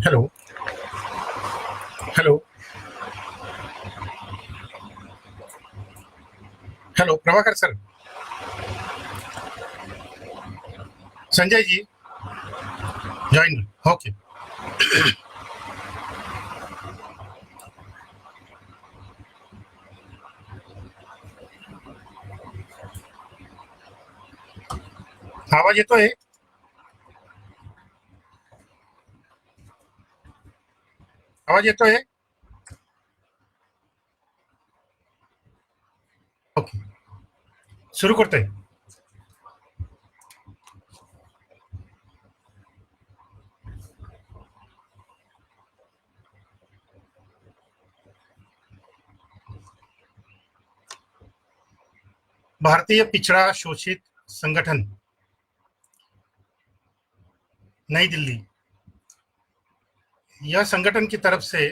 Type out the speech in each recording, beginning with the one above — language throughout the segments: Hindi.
Hello. Hello. Hello Prabhakar sir. Sanjay ji join. Okay. आवाज येतो आहे? आवाज येतो आहे? ओके, सुरू करतोय. भारतीय पिछड़ा शोषित संगठन, नई दिल्ली, यह संगठन की तरफ से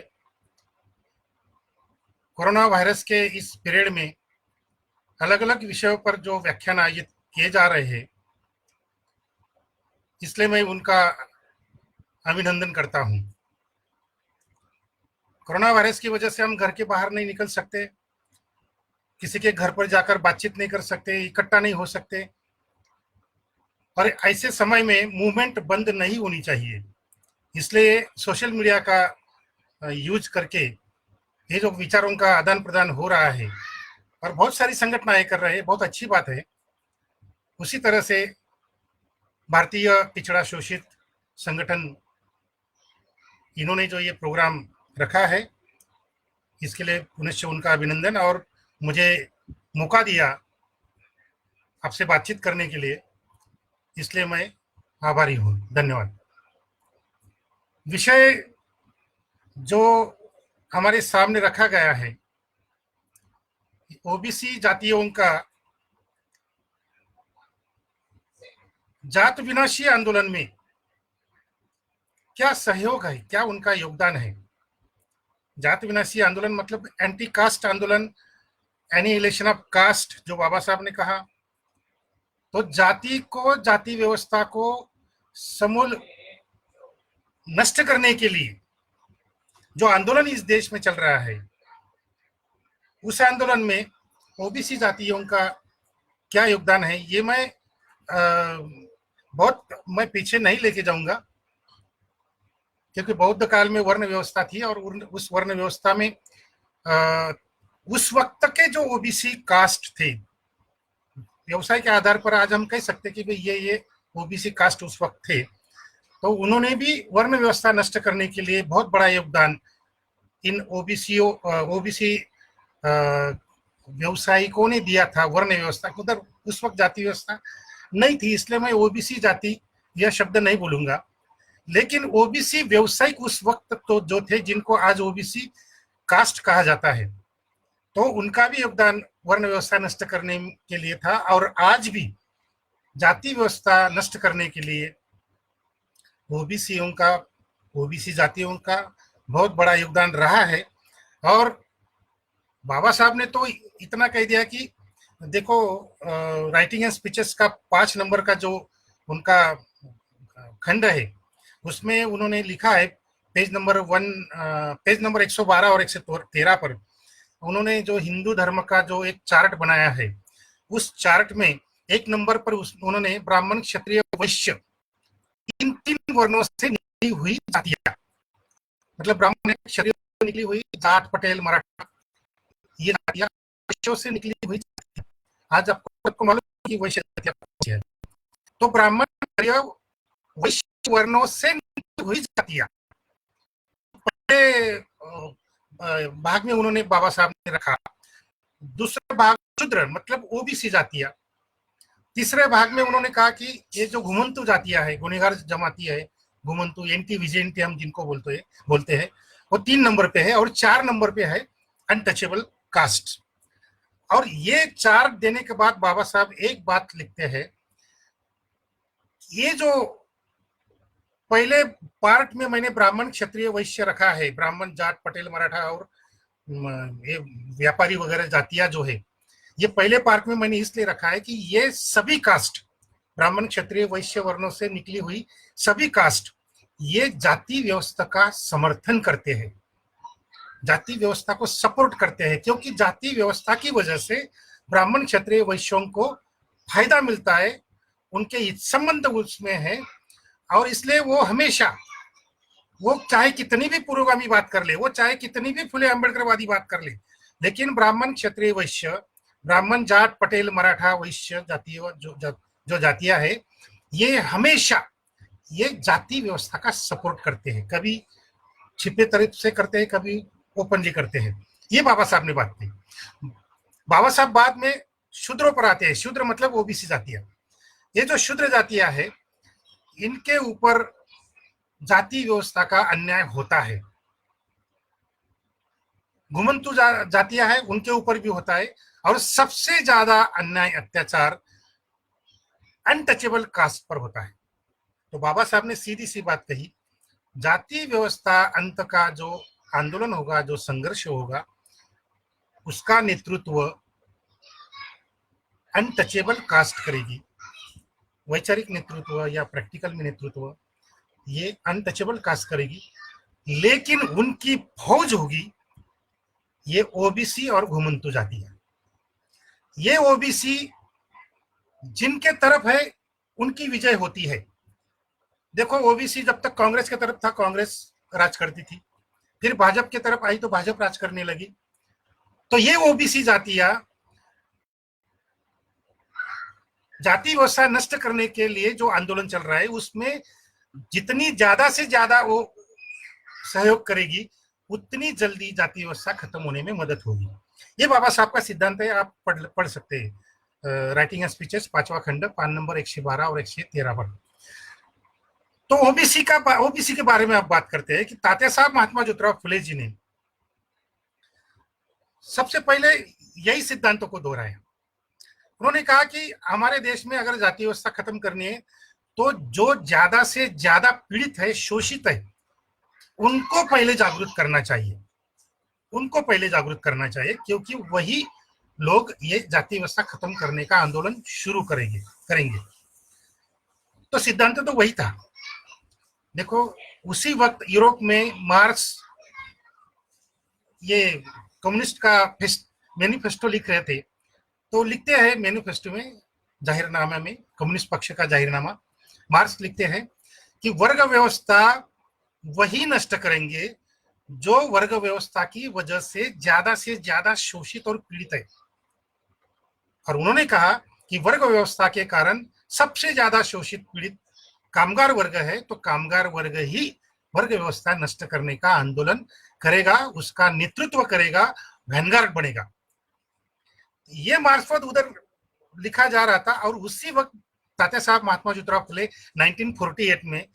कोरोना वायरस के इस पीरियड में अलग अलग विषयों पर जो व्याख्यान आयोजित किए जा रहे हैं, इसलिए मैं उनका अभिनंदन करता हूं. कोरोना वायरस की वजह से हम घर के बाहर नहीं निकल सकते, किसी के घर पर जाकर बातचीत नहीं कर सकते, इकट्ठा नहीं हो सकते, और ऐसे समय में मूवमेंट बंद नहीं होनी चाहिए. इसलिए सोशल मीडिया का यूज करके ये जो विचारों का आदान प्रदान हो रहा है और बहुत सारी संगठनाएं कर रहे हैं, बहुत अच्छी बात है. उसी तरह से भारतीय पिछड़ा शोषित संगठन, इन्होंने जो ये प्रोग्राम रखा है, इसके लिए पुनश्च उनका अभिनंदन, और मुझे मौका दिया आपसे बातचीत करने के लिए, इसलिए मैं आभारी हूँ. धन्यवाद. विषय जो हमारे सामने रखा गया है, ओबीसी जातियों का जात विनाशी आंदोलन में क्या सहयोग है, क्या उनका योगदान है. जात विनाशी आंदोलन मतलब एंटी कास्ट आंदोलन, एनिहिलेशन ऑफ कास्ट, जो बाबा साहब ने कहा. तो जाति को, जाति व्यवस्था को समूल नष्ट करने के लिए जो आंदोलन इस देश में चल रहा है, उस आंदोलन में ओबीसी जातियों का क्या योगदान है, ये मैं मैं पीछे नहीं लेके जाऊंगा, क्योंकि बौद्ध काल में वर्ण व्यवस्था थी, और उस वर्ण व्यवस्था में उस वक्त के जो ओबीसी कास्ट थे, व्यवसाय के आधार पर आज हम कह सकते कि भाई ये ओबीसी कास्ट उस वक्त थे, तो उन्होंने भी वर्ण व्यवस्था नष्ट करने के लिए बहुत बड़ा योगदान इन ओबीसी व्यवसायिकों ने दिया था. वर्ण व्यवस्था, उधर उस वक्त जाति व्यवस्था नहीं थी, इसलिए मैं ओबीसी जाति यह शब्द नहीं बोलूंगा. लेकिन ओबीसी व्यवसायिक उस वक्त तो जो थे, जिनको आज ओबीसी कास्ट कहा जाता है, तो उनका भी योगदान वर्ण व्यवस्था नष्ट करने के लिए था. और आज भी जाति व्यवस्था नष्ट करने के लिए ओबीसी जातियों का बहुत बड़ा योगदान रहा है. और बाबा साहब ने तो इतना कह दिया कि देखो, राइटिंग एंड स्पीचेस का 5 नंबर का जो उनका खंड है, उसमें उन्होंने लिखा है, पेज नंबर 112 और 113 पर उन्होंने जो हिंदू धर्म का जो एक चार्ट बनाया है, उस चार्ट में 1 नंबर पर उन्होंने ब्राह्मण, क्षत्रिय, वैश्य, इन 3 वर्णों से निकली हुई जातियां, मतलब ब्राह्मण, क्षत्रिय से निकली हुई, जाट, पटेल, मराठा, ये जातियां वैश्यों से निकली हुई जातियां. आज आपको मालूम है कि वैश्य जातियां है, तो ब्राह्मण, क्षत्रिय, वैश्य वर्णों से निकली हुई जातियां पहले भाग में उन्होंने, बाबा साहब ने रखा. दूसरे भाग शूद्र मतलब ओबीसी जातियां. तीसरे भाग में उन्होंने कहा कि ये जो घुमंतु जातियां है, गुनेगार जमाती है, घुमंतु, एंटी विजेंटी हम जिनको बोलते हैं, वो 3 नंबर पे है. और 4 नंबर पे है अनटचेबल कास्ट. और ये 4 देने के बाद बाबा साहब एक बात लिखते हैं, ये जो पहले पार्ट में मैंने ब्राह्मण, क्षत्रिय, वैश्य रखा है, ब्राह्मण, जाट, पटेल, मराठा और ये व्यापारी वगैरह जातियां जो है, ये पहले पार्ट में मैंने इसलिए रखा है कि ये सभी कास्ट, ब्राह्मण, क्षत्रिय, वैश्य वर्णों से निकली हुई सभी कास्ट, ये जाति व्यवस्था का समर्थन करते हैं, जाति व्यवस्था को सपोर्ट करते हैं, क्योंकि जाति व्यवस्था की वजह से ब्राह्मण क्षत्रिय वैश्यों को फायदा मिलता है, उनके हित संबंध उसमें है। और इसलिए वो हमेशा, वो चाहे कितनी भी पुरोगामी बात कर ले, वो चाहे कितनी भी फुले अम्बेडकरवादी बात कर ले, लेकिन ब्राह्मण क्षत्रिय वैश्य, ब्राह्मण जाट पटेल मराठा वैश्य जातीय जो जातियां है, ये हमेशा ये जाति व्यवस्था का सपोर्ट करते हैं, कभी छिपे तरीके से करते हैं, कभी ओपनली करते हैं। ये बाबा साहब ने बात की। बाबा साहब बाद में शूद्रों पर आते हैं। शूद्र मतलब ओबीसी जातियां। ये जो शूद्र जातियां है, इनके ऊपर जाति व्यवस्था का अन्याय होता है। घुमंतु जातियां है, उनके ऊपर भी होता है। और सबसे ज्यादा अन्याय अत्याचार अनटचेबल कास्ट पर होता है। तो बाबा साहब ने सीधी सी बात कही, जाति व्यवस्था अंत का जो आंदोलन होगा, जो संघर्ष होगा, उसका नेतृत्व अनटचेबल कास्ट करेगी। वैचारिक नेतृत्व या प्रैक्टिकल में नेतृत्व ये अनटचेबल कास्ट करेगी, लेकिन उनकी फौज होगी ये ओबीसी और घुमंतु जातियां। ये ओबीसी जिनके तरफ है उनकी विजय होती है। देखो, ओबीसी जब तक कांग्रेस के तरफ था, कांग्रेस राज करती थी, फिर भाजपा की तरफ आई तो भाजपा राज करने लगी। तो ये ओबीसी जातियां जाति व्यवस्था नष्ट करने के लिए जो आंदोलन चल रहा है, उसमें जितनी ज्यादा से ज्यादा वो सहयोग करेगी, उतनी जल्दी जाति व्यवस्था खत्म होने में मदद होगी। ये बाबा साहब का सिद्धांत है, आप पढ़ सकते हैं। राइटिंग एंड स्पीचेस 5वां खंड, पान नंबर 112 और 113 पर। तो ओबीसी के बारे में आप बात करते हैं कि तात्या साहब महात्मा ज्योतिराव फुले जी ने सबसे पहले यही सिद्धांतों को दोहराया। उन्होंने कहा कि हमारे देश में अगर जाति व्यवस्था खत्म करनी है, तो जो ज्यादा से ज्यादा पीड़ित है, शोषित है, उनको पहले जागरूक करना चाहिए, उनको पहले जागरूक करना चाहिए, क्योंकि वही लोग ये जाति व्यवस्था खत्म करने का आंदोलन शुरू करेंगे। तो सिद्धांत तो वही था। देखो, उसी वक्त यूरोप में मार्क्स ये कम्युनिस्ट का मैनिफेस्टो लिख रहे थे। तो लिखते हैं मैनिफेस्टो में, जाहिरनामा में, कम्युनिस्ट पक्ष का जाहिरनामा, मार्क्स लिखते हैं कि वर्ग व्यवस्था वही नष्ट करेंगे जो वर्ग व्यवस्था की वजह से ज्यादा शोषित और पीड़ित है। और उन्होंने कहा कि वर्ग व्यवस्था के कारण सबसे ज्यादा शोषित पीड़ित कामगार वर्ग है, तो कामगार वर्ग ही वर्ग व्यवस्था नष्ट करने का आंदोलन करेगा, उसका नेतृत्व करेगा, वैनगार्ड बनेगा। ये मार्क्सवाद उधर लिखा जा रहा था। और उसी वक्त तात्या साहब महात्मा ज्योतिराव फुले 1948 में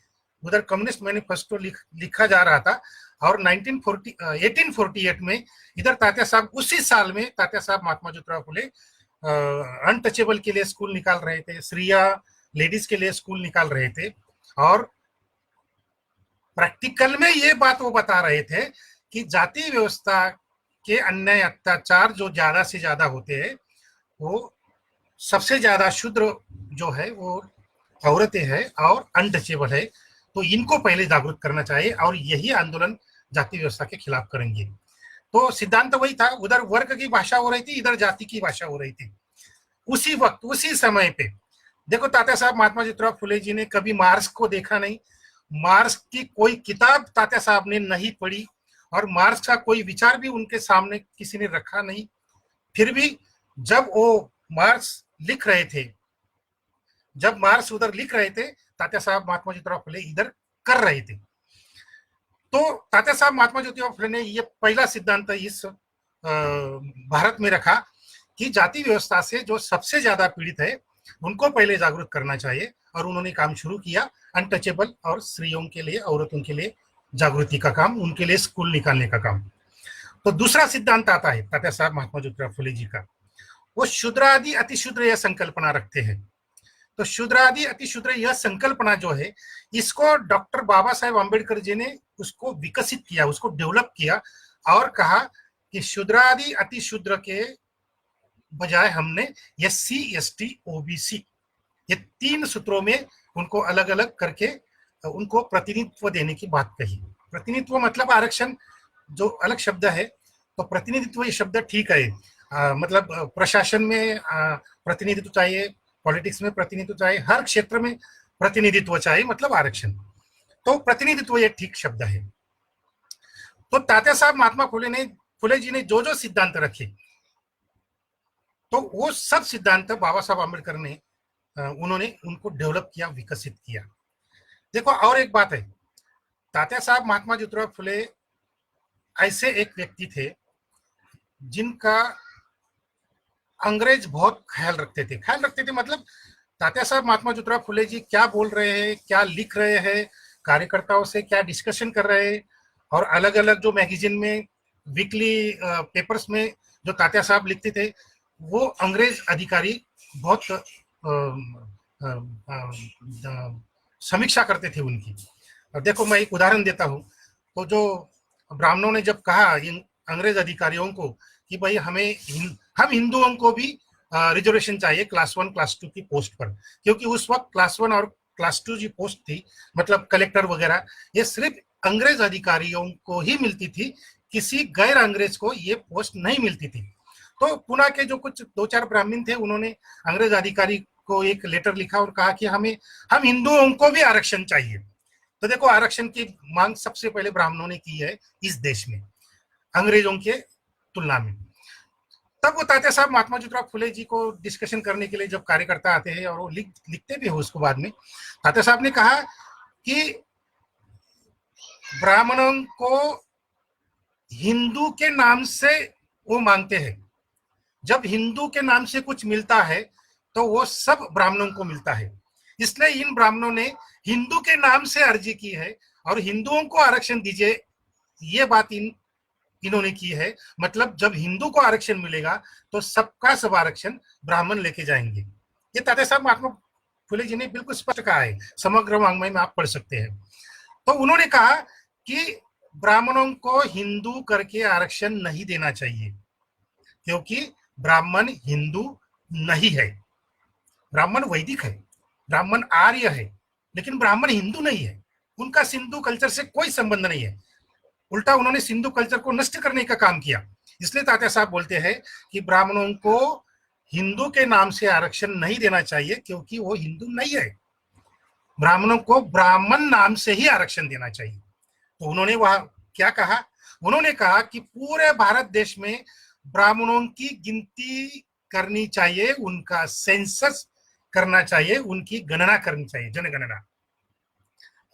उधर कम्युनिस्ट मैनिफेस्टो लिखा जा रहा था। और 1848 में इधर तात्या साहब, उसी साल में तात्या साहब महात्मा ज्योतिराव फुले अनटचेबल के लिए स्कूल निकाल रहे थे, श्रिया लेडीज के लिए स्कूल निकाल रहे थे। और प्रैक्टिकल में ये बात वो बता रहे थे कि जाति व्यवस्था के अन्याय अत्याचार जो ज्यादा से ज्यादा होते हैं, वो सबसे ज्यादा शूद्र जो है वो औरतें हैं और अनटचेबल है। तो इनको पहले जागरूक करना चाहिए, और यही आंदोलन जाति व्यवस्था के खिलाफ करेंगे। तो सिद्धांत वही था, उधर वर्ग की भाषा हो रही थी, इधर जाति की भाषा हो रही थी। उसी वक्त, उसी समय पे देखो, तात्या साहब महात्मा ज्योतिराव फुले जी ने कभी मार्क्स को देखा नहीं, मार्क्स की कोई किताब तात्या साहब ने नहीं पढ़ी, और मार्क्स का कोई विचार भी उनके सामने किसी ने रखा नहीं। फिर भी जब वो मार्क्स लिख रहे थे, जब मार्क्स उधर लिख रहे थे, तात्या साहब महात्मा ज्योतिराव फुले इधर कर रहे थे। तो तात्या साहब महात्मा ज्योतिराव फुले ने ये पहला सिद्धांत इस भारत में रखा कि जाति व्यवस्था से जो सबसे ज्यादा पीड़ित है, उनको पहले जागरूक करना चाहिए। और उन्होंने काम शुरू किया अनटचेबल और स्त्रियों के लिए, औरतों के लिए जागृति का काम, उनके लिए स्कूल निकालने का काम। तो दूसरा सिद्धांत आता है तात्या साहब महात्मा ज्योतिराव फुले जी का, वो शूद्रादि अतिशूद्र यह संकल्पना रखते हैं। तो शूद्रादि अतिशूद्र यह संकल्पना जो है, इसको डॉक्टर बाबा साहेब अम्बेडकर जी ने उसको विकसित किया, उसको डेवलप किया, और कहा कि शूद्रादि अतिशूद्र के बजाय हमने SC ST OBC ये 3 सूत्रों में उनको अलग अलग करके उनको प्रतिनिधित्व देने की बात कही। प्रतिनिधित्व मतलब आरक्षण जो अलग शब्द है, तो प्रतिनिधित्व ये शब्द ठीक है। मतलब प्रशासन में प्रतिनिधित्व चाहिए, पॉलिटिक्स में प्रतिनिधित्व चाहिए, हर क्षेत्र में प्रतिनिधित्व चाहिए, मतलब आरक्षण। तो प्रतिनिधित्व ये ठीक शब्द है। तो तात्या साहब महात्मा फुले जी ने जो जो सिद्धांत रखे, तो वो सब सिद्धांत बाबा साहब आम्बेडकर ने उन्होंने उनको डेवलप किया, विकसित किया। देखो और एक बात है, तात्या साहब महात्मा ज्योतिराव फुले ऐसे एक व्यक्ति थे जिनका अंग्रेज बहुत ख्याल रखते थे। मतलब तात्या साहब महात्मा ज्योतिराव फुले जी क्या बोल रहे हैं, क्या लिख रहे हैं, कार्यकर्ताओं से क्या डिस्कशन कर रहे हैं, और अलग अलग जो मैगजीन में, वीकली पेपर्स में जो तात्या साहब लिखते थे, वो अंग्रेज अधिकारी बहुत समीक्षा करते थे उनकी। अब देखो मैं एक उदाहरण देता हूँ। तो जो ब्राह्मणों ने जब कहा इन अंग्रेज अधिकारियों को कि भाई हम हिंदुओं को भी रिजर्वेशन चाहिए क्लास 1 क्लास 2 की पोस्ट पर, क्योंकि उस वक्त क्लास 1 और क्लास 2 जो पोस्ट थी, मतलब कलेक्टर वगैरह, ये सिर्फ अंग्रेज अधिकारियों को ही मिलती थी, किसी गैर अंग्रेज को ये पोस्ट नहीं मिलती थी। तो पुणे के जो कुछ 2-4 ब्राह्मण थे, उन्होंने अंग्रेज अधिकारी को एक लेटर लिखा और कहा कि हम हिंदुओं को भी आरक्षण चाहिए। तो देखो आरक्षण की मांग सबसे पहले ब्राह्मणों ने की है इस देश में, अंग्रेजों के तुलना में। तब वो तात्या साहब महात्मा ज्योतिराव फुले जी को डिस्कशन करने के लिए जब कार्यकर्ता आते हैं, और वो लिखते भी हो उसको बाद में, तात्या साहब ने कहा कि ब्राह्मणों को हिंदू के नाम से वो मांगते हैं, जब हिंदू के नाम से कुछ मिलता है तो वो सब ब्राह्मणों को मिलता है, इसलिए इन ब्राह्मणों ने हिंदू के नाम से अर्जी की है और हिंदुओं को आरक्षण दीजिए, ये बात इन्होंने की है। मतलब जब हिंदू को आरक्षण मिलेगा तो सबका सब आरक्षण ब्राह्मण लेके जाएंगे। ये तात्या साहब महात्मा फुले जी ने बिल्कुल स्पष्ट कहा है, समग्र वांग्मय में आप पढ़ सकते हैं। तो उन्होंने कहा कि ब्राह्मणों को हिंदू करके आरक्षण नहीं देना चाहिए, क्योंकि ब्राह्मण हिंदू नहीं है, ब्राह्मण वैदिक है, ब्राह्मण आर्य है, लेकिन ब्राह्मण हिंदू नहीं है, उनका सिंधु कल्चर से कोई संबंध नहीं है, उल्टा उन्होंने सिंधु कल्चर को नष्ट करने का काम किया। इसलिए तात्या साहब बोलते हैं कि ब्राह्मणों को हिंदू के नाम से आरक्षण नहीं देना चाहिए, क्योंकि वो हिंदू नहीं है, ब्राह्मणों को ब्राह्मण नाम से ही आरक्षण देना चाहिए। तो उन्होंने वहां क्या कहा, उन्होंने कहा कि पूरे भारत देश में ब्राह्मणों की गिनती करनी चाहिए, उनका सेंसस करना चाहिए, उनकी गणना करनी चाहिए, जनगणना।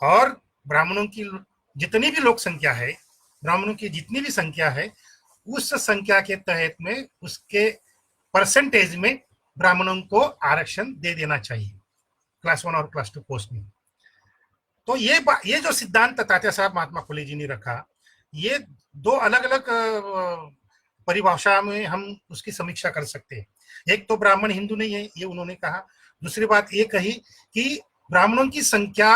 और ब्राह्मणों की जितनी भी लोक संख्या है, ब्राह्मणों की जितनी भी संख्या है, उस संख्या के तहत में उसके परसेंटेज में ब्राह्मणों को आरक्षण दे देना चाहिए क्लास 1 और क्लास 2 पोस्ट में। तो ये जो सिद्धांत तात्या साहब महात्मा फुले जी ने रखा, ये दो अलग अलग परिभाषा में हम उसकी समीक्षा कर सकते हैं। एक तो ब्राह्मण हिंदू नहीं है, ये उन्होंने कहा। दूसरी बात ये कही कि ब्राह्मणों की संख्या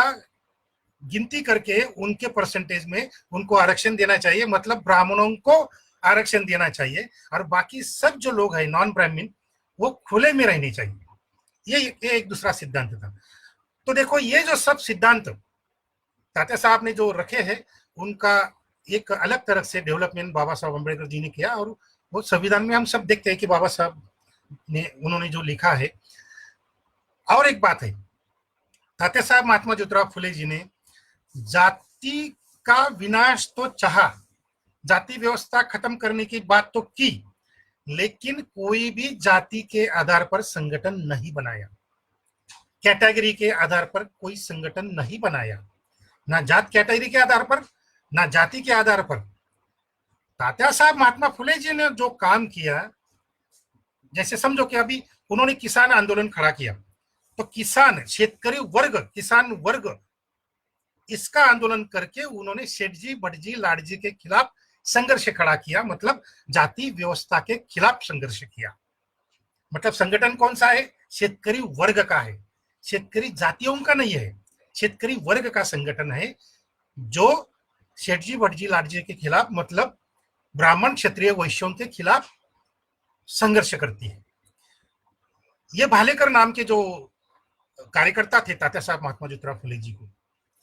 गिनती करके उनके परसेंटेज में उनको आरक्षण देना चाहिए, मतलब ब्राह्मणों को आरक्षण देना चाहिए, और बाकी सब जो लोग हैं नॉन ब्राह्मण, वो खुले में रहने चाहिए। ये एक दूसरा सिद्धांत था। तो देखो ये जो सब सिद्धांत तात्या साहब ने जो रखे हैं, उनका एक अलग तरह से डेवलपमेंट बाबा साहब अम्बेडकर जी ने किया, और वो संविधान में हम सब देखते हैं कि बाबा साहब ने उन्होंने जो लिखा है। और एक बात है, तात्या साहब महात्मा ज्योतिराव फुले जी ने जाति का विनाश तो चाहा, जाति व्यवस्था खत्म करने की बात तो की, लेकिन कोई भी जाति के आधार पर संगठन नहीं बनाया, कैटेगरी के आधार पर कोई संगठन नहीं बनाया, ना जात कैटेगरी के आधार पर, ना जाति के आधार पर। तात्या साहब महात्मा फुले जी ने जो काम किया, जैसे समझो कि अभी उन्होंने किसान आंदोलन खड़ा किया, तो किसान शेतकरी वर्ग, किसान वर्ग, इसका आंदोलन करके उन्होंने सेठजी भटजी लाडजी के खिलाफ संघर्ष खड़ा किया, मतलब जाति व्यवस्था के खिलाफ संघर्ष किया। मतलब संगठन कौन सा है, शेतकरी वर्ग का है, शेतकरी जातियों का नहीं है, शेतकरी वर्ग का संगठन है, जो सेठजी भटजी लाडजी के खिलाफ, मतलब ब्राह्मण क्षत्रिय वैश्यों के खिलाफ संघर्ष करती है। ये भालेकर नाम के जो कार्यकर्ता थे तात्या साहब महात्मा ज्योतिराव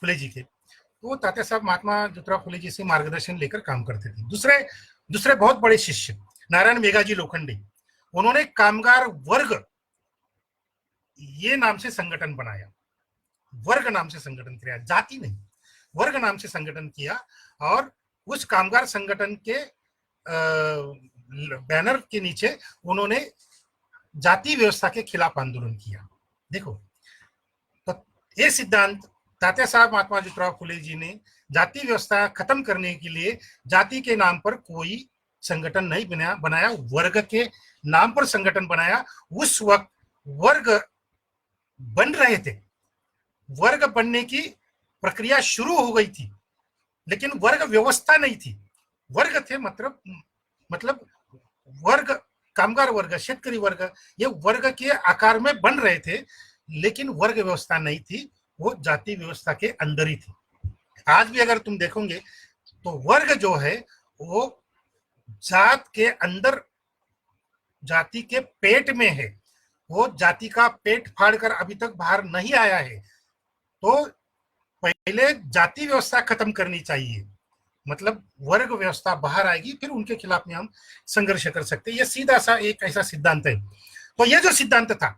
फुले फुले जी के, तो वो तात्या साहब महात्मा ज्योतिराव फुले जी से मार्गदर्शन लेकर काम करते थे। दूसरे दूसरे बहुत बड़े शिष्य नारायण मेघाजी लोखंडे, उन्होंने कामगार वर्ग ये नाम से संगठन बनाया, वर्ग नाम से संगठन किया, जाति नहीं, वर्ग नाम से संगठन किया, और उस कामगार संगठन के बैनर के नीचे उन्होंने जाति व्यवस्था के खिलाफ आंदोलन किया। देखो, तो ये सिद्धांत तात्या साहब महात्मा ज्योतिराव फुले जी ने जाति व्यवस्था खत्म करने के लिए जाति के नाम पर कोई संगठन नहीं बनाया, वर्ग के नाम पर संगठन बनाया। उस वक्त वर्ग बन रहे थे, वर्ग बनने की प्रक्रिया शुरू हो गई थी, लेकिन वर्ग व्यवस्था नहीं थी। वर्ग थे मतलब वर्ग, कामगार वर्ग, शेतकरी वर्ग, ये वर्ग के आकार में बन रहे थे, लेकिन वर्ग व्यवस्था नहीं थी, वो जाति व्यवस्था के अंदर ही थी। आज भी अगर तुम देखोगे तो वर्ग जो है वो जात के अंदर, जाति के पेट में है, वो जाति का पेट फाड़कर अभी तक बाहर नहीं आया है। तो पहले जाति व्यवस्था खत्म करनी चाहिए, मतलब वर्ग व्यवस्था बाहर आएगी, फिर उनके खिलाफ में हम संघर्ष कर सकते हैं। यह सीधा सा एक ऐसा सिद्धांत है। तो यह जो सिद्धांत था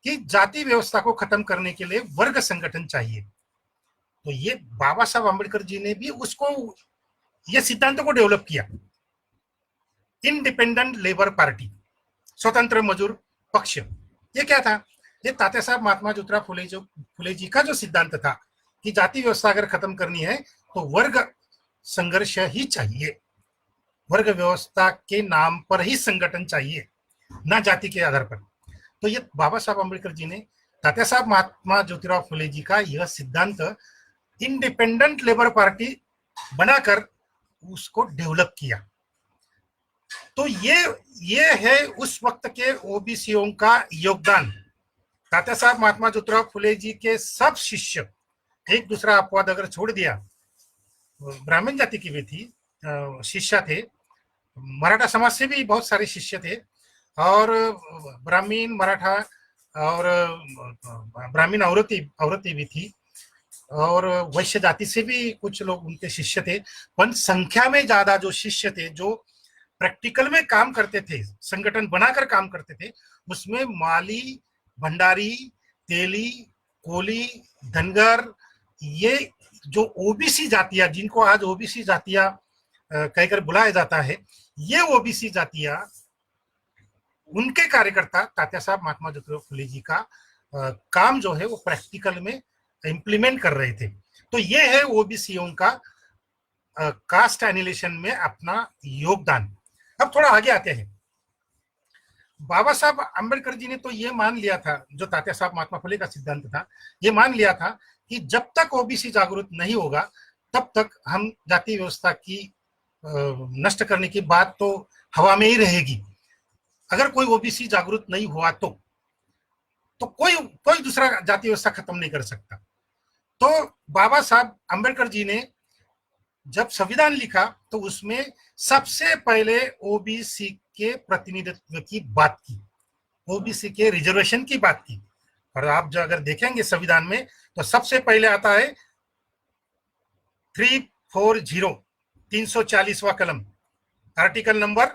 कि जाति व्यवस्था को खत्म करने के लिए वर्ग संगठन चाहिए, तो ये बाबा साहब अम्बेडकर जी ने भी उसको, ये सिद्धांत को डेवलप किया। इंडिपेंडेंट लेबर पार्टी, स्वतंत्र मजदूर पक्ष, ये क्या था? ये तात्या साहब महात्मा ज्योतिराव फुले जी का जो सिद्धांत था कि जाति व्यवस्था अगर खत्म करनी है तो वर्ग संघर्ष ही चाहिए, वर्ग व्यवस्था के नाम पर ही संगठन चाहिए, ना जाति के आधार पर। तो ये बाबा साहब अम्बेडकर जी ने तात्या साहब महात्मा ज्योतिराव फुले जी का यह सिद्धांत इंडिपेंडेंट लेबर पार्टी बनाकर उसको डेवलप किया। तो ये है उस वक्त के ओबीसीओं का योगदान। तात्या साहब महात्मा ज्योतिराव फुले जी के सब शिष्य, एक दूसरा अपवाद अगर छोड़ दिया, ब्राह्मण जाति की भी थी, शिष्य थे, मराठा समाज से भी बहुत सारे शिष्य थे, और ब्राह्मण, मराठा और ब्राह्मण औरतें भी थी, और वैश्य जाति से भी कुछ लोग उनके शिष्य थे। पर संख्या में ज्यादा जो शिष्य थे, जो प्रैक्टिकल में काम करते थे, संगठन बनाकर काम करते थे, उसमें माली, भंडारी, तेली, कोली, धनगर, ये जो ओबीसी जातियां, जिनको आज ओबीसी जातियां कहकर बुलाया जाता है, ये ओबीसी जातियां, उनके कार्यकर्ता तात्या साहब महात्मा ज्योतिराव फुले जी का काम जो है वो प्रैक्टिकल में इंप्लीमेंट कर रहे थे। तो ये है ओबीसीओं का कास्ट एनिलेशन में अपना योगदान। अब थोड़ा आगे आते हैं। बाबा साहब अम्बेडकर जी ने तो ये मान लिया था, जो तात्या साहब महात्मा फुले का सिद्धांत था, ये मान लिया था कि जब तक ओबीसी जागरूक नहीं होगा तब तक हम जाति व्यवस्था की नष्ट करने की बात तो हवा में ही रहेगी। अगर कोई ओबीसी जागरूक नहीं हुआ तो कोई दूसरा जाति व्यवस्था खत्म नहीं कर सकता। तो बाबा साहब अम्बेडकर जी ने जब संविधान लिखा तो उसमें सबसे पहले ओबीसी के प्रतिनिधित्व की बात की, ओबीसी के रिजर्वेशन की बात की। और आप जो अगर देखेंगे संविधान में तो सबसे पहले आता है 340, 340वां कलम, आर्टिकल नंबर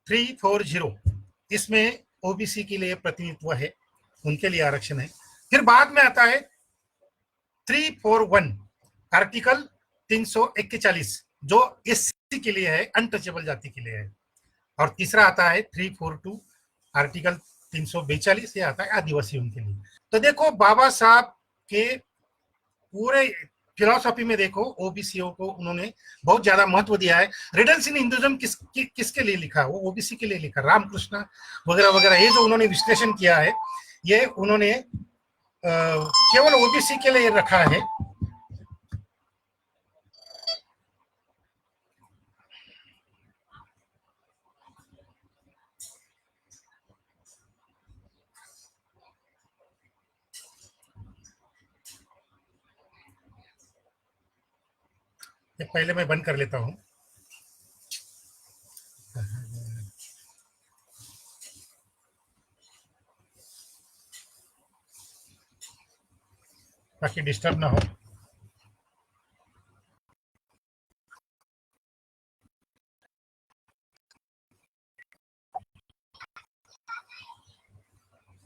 340, इसमें ओबीसी के लिए प्रतिनिधित्व है, उनके लिए आरक्षण है। फिर बाद में आता है 341, आर्टिकल 341, जो एससी के लिए है, अनटचेबल जाति के लिए है। और तीसरा आता है 342, आर्टिकल 342, ये आता है आदिवासियों के लिए। तो देखो बाबा साहब के पूरे फिलॉसफी में देखो ओबीसीओ को उन्होंने बहुत ज्यादा महत्व दिया है। रिडल्स इन हिंदुइज्म किसके लिए लिखा? वो ओबीसी के लिए लिखा, रामकृष्ण वगैरह वगैरह, ये जो उन्होंने विश्लेषण किया है, ये उन्होंने केवल ओबीसी के लिए रखा है। पहले मैं बंद कर लेता हूं। ताकि डिस्टर्ब ना हो।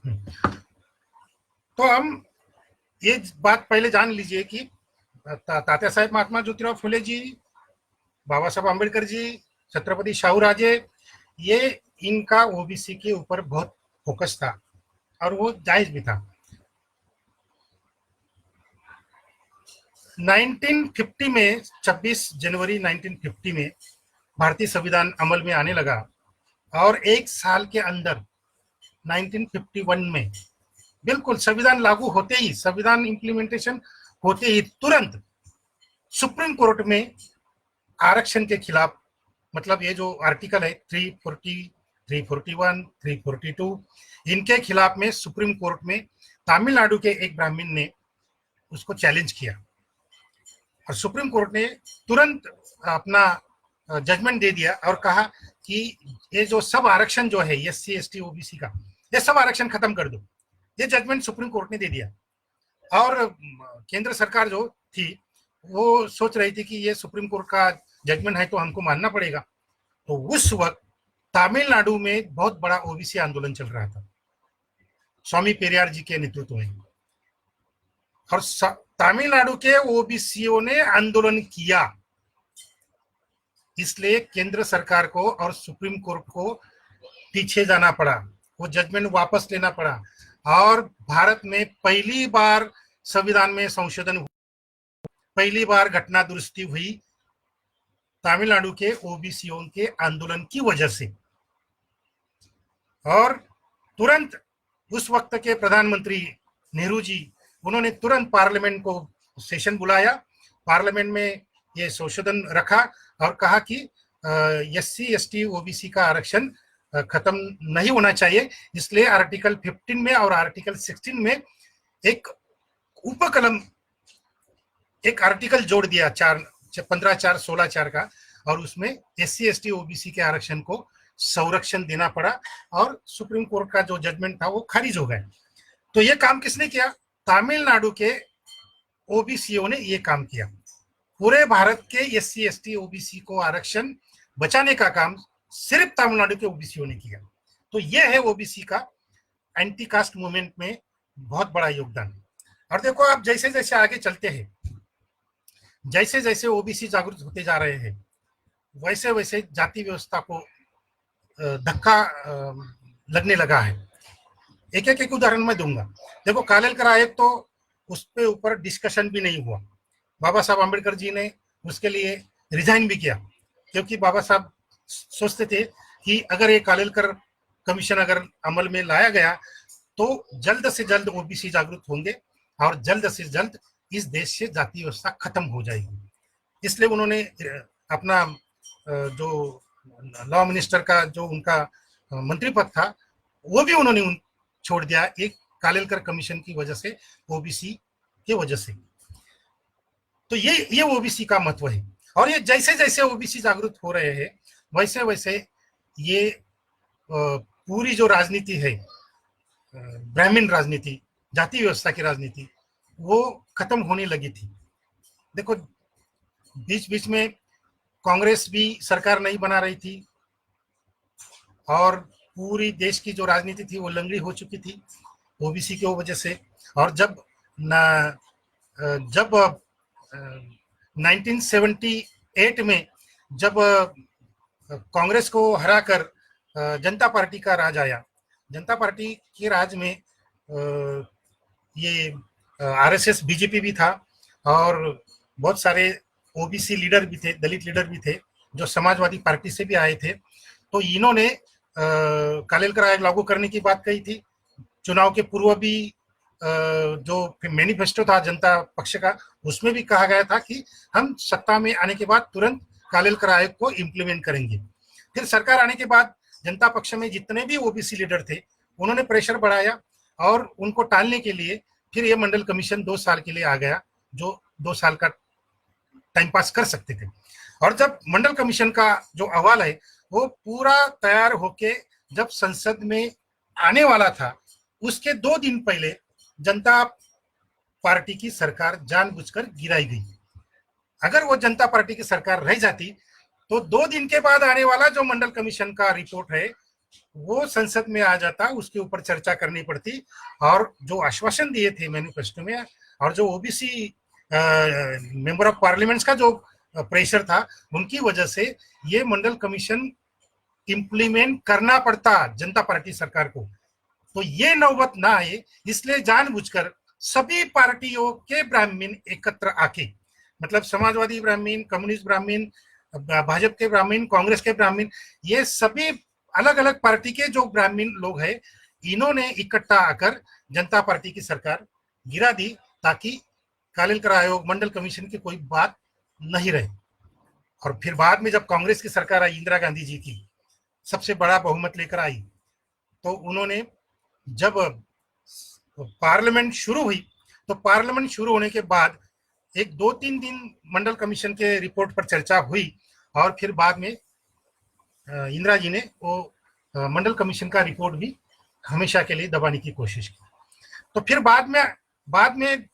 तो हम ये बात पहले जान लीजिए कि तात्या साहेब महात्मा ज्योतिराव फुले जी, बाबा साहब आम्बेडकर जी, छत्रपति शाहू राजे, ये इनका ओबीसी के ऊपर बहुत फोकस था और वो जायज भी था। 1950 में 26 जनवरी 1950 में भारतीय संविधान अमल में आने लगा और एक साल के अंदर 1951 में बिल्कुल संविधान लागू होते ही, संविधान इम्प्लीमेंटेशन होते ही तुरंत सुप्रीम कोर्ट में आरक्षण के खिलाफ, मतलब ये जो आर्टिकल है 340, 341, 342, इनके खिलाफ में सुप्रीम कोर्ट में तमिलनाडु के एक ब्राह्मण ने उसको चैलेंज किया और सुप्रीम कोर्ट ने तुरंत अपना जजमेंट दे दिया और कहा कि ये जो सब आरक्षण जो है एससी एसटी ओबीसी का, ये सब आरक्षण खत्म कर दो। ये जजमेंट सुप्रीम कोर्ट ने दे दिया और केंद्र सरकार जो थी वो सोच रही थी कि ये सुप्रीम कोर्ट का जजमेंट है तो हमको मानना पड़ेगा। तो उस वक्त तमिलनाडु में बहुत बड़ा ओबीसी आंदोलन चल रहा था स्वामी पेरियार जी के नेतृत्व में, और तमिलनाडु के ओबीसीओं ने आंदोलन किया, इसलिए केंद्र सरकार को और सुप्रीम कोर्ट को पीछे जाना पड़ा, वो जजमेंट वापस लेना पड़ा और भारत में पहली बार संविधान में संशोधन हुआ, पहली बार घटना दुरुस्ती हुई तमिलनाडु के ओबीसीओं के आंदोलन की वजह से। और तुरंत उस वक्त के प्रधानमंत्री नेहरू जी, उन्होंने तुरंत पार्लियामेंट को सेशन बुलाया, पार्लियामेंट में ये संशोधन रखा और कहा कि एससी एसटी ओबीसी का आरक्षण खत्म नहीं होना चाहिए, इसलिए आर्टिकल 15 में और आर्टिकल 16 में एक उपकलम, एक आर्टिकल जोड़ दिया 15(4)(16)(4) का, और उसमें एससी एसटी ओबीसी के आरक्षण को संरक्षण देना पड़ा और सुप्रीम कोर्ट का जो जजमेंट था वो खारिज हो गया। तो ये काम किसने किया? तमिलनाडु के ओबीसीओ ने ये काम किया। पूरे भारत के एससी एसटी ओबीसी को आरक्षण बचाने का काम सिर्फ तमिलनाडु के ओबीसीओ ने किया। तो ये है ओबीसी का एंटी कास्ट मूवमेंट में बहुत बड़ा योगदान। और देखो आप जैसे जैसे आगे चलते हैं, जैसे जैसे ओबीसी जागरूक होते जा रहे हैं, वैसे वैसे जाति व्यवस्था को धक्का लगने लगा है। एक एक उदाहरण मैं दूंगा। देखो कालेलकर आयोग तो उस पे ऊपर डिस्कशन भी नहीं हुआ। बाबा साहब आम्बेडकर जी ने उसके लिए रिजाइन भी किया, क्योंकि बाबा साहब सोचते थे कि अगर ये कालेलकर कमीशन अगर अमल में लाया गया तो जल्द से जल्द ओबीसी जागरूक होंगे और जल्द से जल्द इस देश से जाति व्यवस्था खत्म हो जाएगी। इसलिए उन्होंने अपना जो लॉ मिनिस्टर का जो उनका मंत्री पद था वो भी उन्होंने छोड़ दिया, एक कालेलकर कमीशन की वजह से, ओबीसी की वजह से। तो ये ओबीसी का महत्व है। और ये जैसे जैसे ओबीसी जागरूक हो रहे हैं वैसे वैसे ये पूरी जो राजनीति है, ब्राह्मण राजनीति, जाति व्यवस्था की राजनीति, वो खत्म होने लगी थी। देखो बीच बीच में कांग्रेस भी सरकार नहीं बना रही थी और पूरी देश की जो राजनीति थी वो लंगड़ी हो चुकी थी ओबीसी की वजह से। और जब 1978 में जब कांग्रेस को हराकर जनता पार्टी का राज आया, जनता पार्टी के राज में ये आरएसएस बीजेपी भी था और बहुत सारे ओबीसी लीडर भी थे, दलित लीडर भी थे जो समाजवादी पार्टी से भी आए थे। तो इन्होंने कालेलकर आयोग लागू करने की बात कही थी। चुनाव के पूर्व भी जो मैनिफेस्टो था जनता पक्ष का, उसमें भी कहा गया था कि हम सत्ता में आने के बाद तुरंत कालेलकर आयोग को इम्प्लीमेंट करेंगे। फिर सरकार आने के बाद जनता पक्ष में जितने भी ओबीसी लीडर थे उन्होंने प्रेशर बढ़ाया और उनको टालने के लिए फिर ये मंडल कमीशन 2 साल के लिए आ गया, जो 2 साल का टाइम पास कर सकते थे। और जब मंडल कमीशन का जो अहवाल है वो पूरा तैयार होके जब संसद में आने वाला था, उसके 2 दिन पहले जनता पार्टी की सरकार जानबूझकर गिराई गई। अगर वो जनता पार्टी की सरकार रह जाती तो 2 दिन के बाद आने वाला जो मंडल कमीशन का रिपोर्ट है वो संसद में आ जाता, उसके ऊपर चर्चा करनी पड़ती, और जो आश्वासन दिए थे मैनिफेस्टो में और जो ओबीसी मेंबर ऑफ पार्लियामेंट्स का जो प्रेशर था, उनकी वजह से ये मंडल कमीशन इंप्लीमेंट करना पड़ता जनता पार्टी सरकार को। तो ये नौबत ना आए, इसलिए जानबूझकर सभी पार्टियों के ब्राह्मण एकत्र आके, मतलब समाजवादी ब्राह्मण, कम्युनिस्ट ब्राह्मण, भाजपा के ब्राह्मण, कांग्रेस के ब्राह्मण, ये सभी अलग अलग पार्टी के जो ब्राह्मण लोग हैं, इन्होंने इकट्ठा आकर जनता पार्टी की सरकार गिरा दी, ताकि कालेलकर आयोग, मंडल कमीशन की कोई बात नहीं रहे। और फिर बाद में जब कांग्रेस की सरकार आई, इंदिरा गांधी जी की सबसे बड़ा बहुमत लेकर आई, तो उन्होंने जब पार्लियामेंट शुरू हुई, तो पार्लियामेंट शुरू होने के बाद एक 2-3 दिन मंडल कमीशन के रिपोर्ट पर चर्चा हुई, और फिर बाद में इंदिरा जी ने वो मंडल कमीशन का रिपोर्ट भी हमेशा के लिए दबाने की कोशिश की। तो फिर बाद में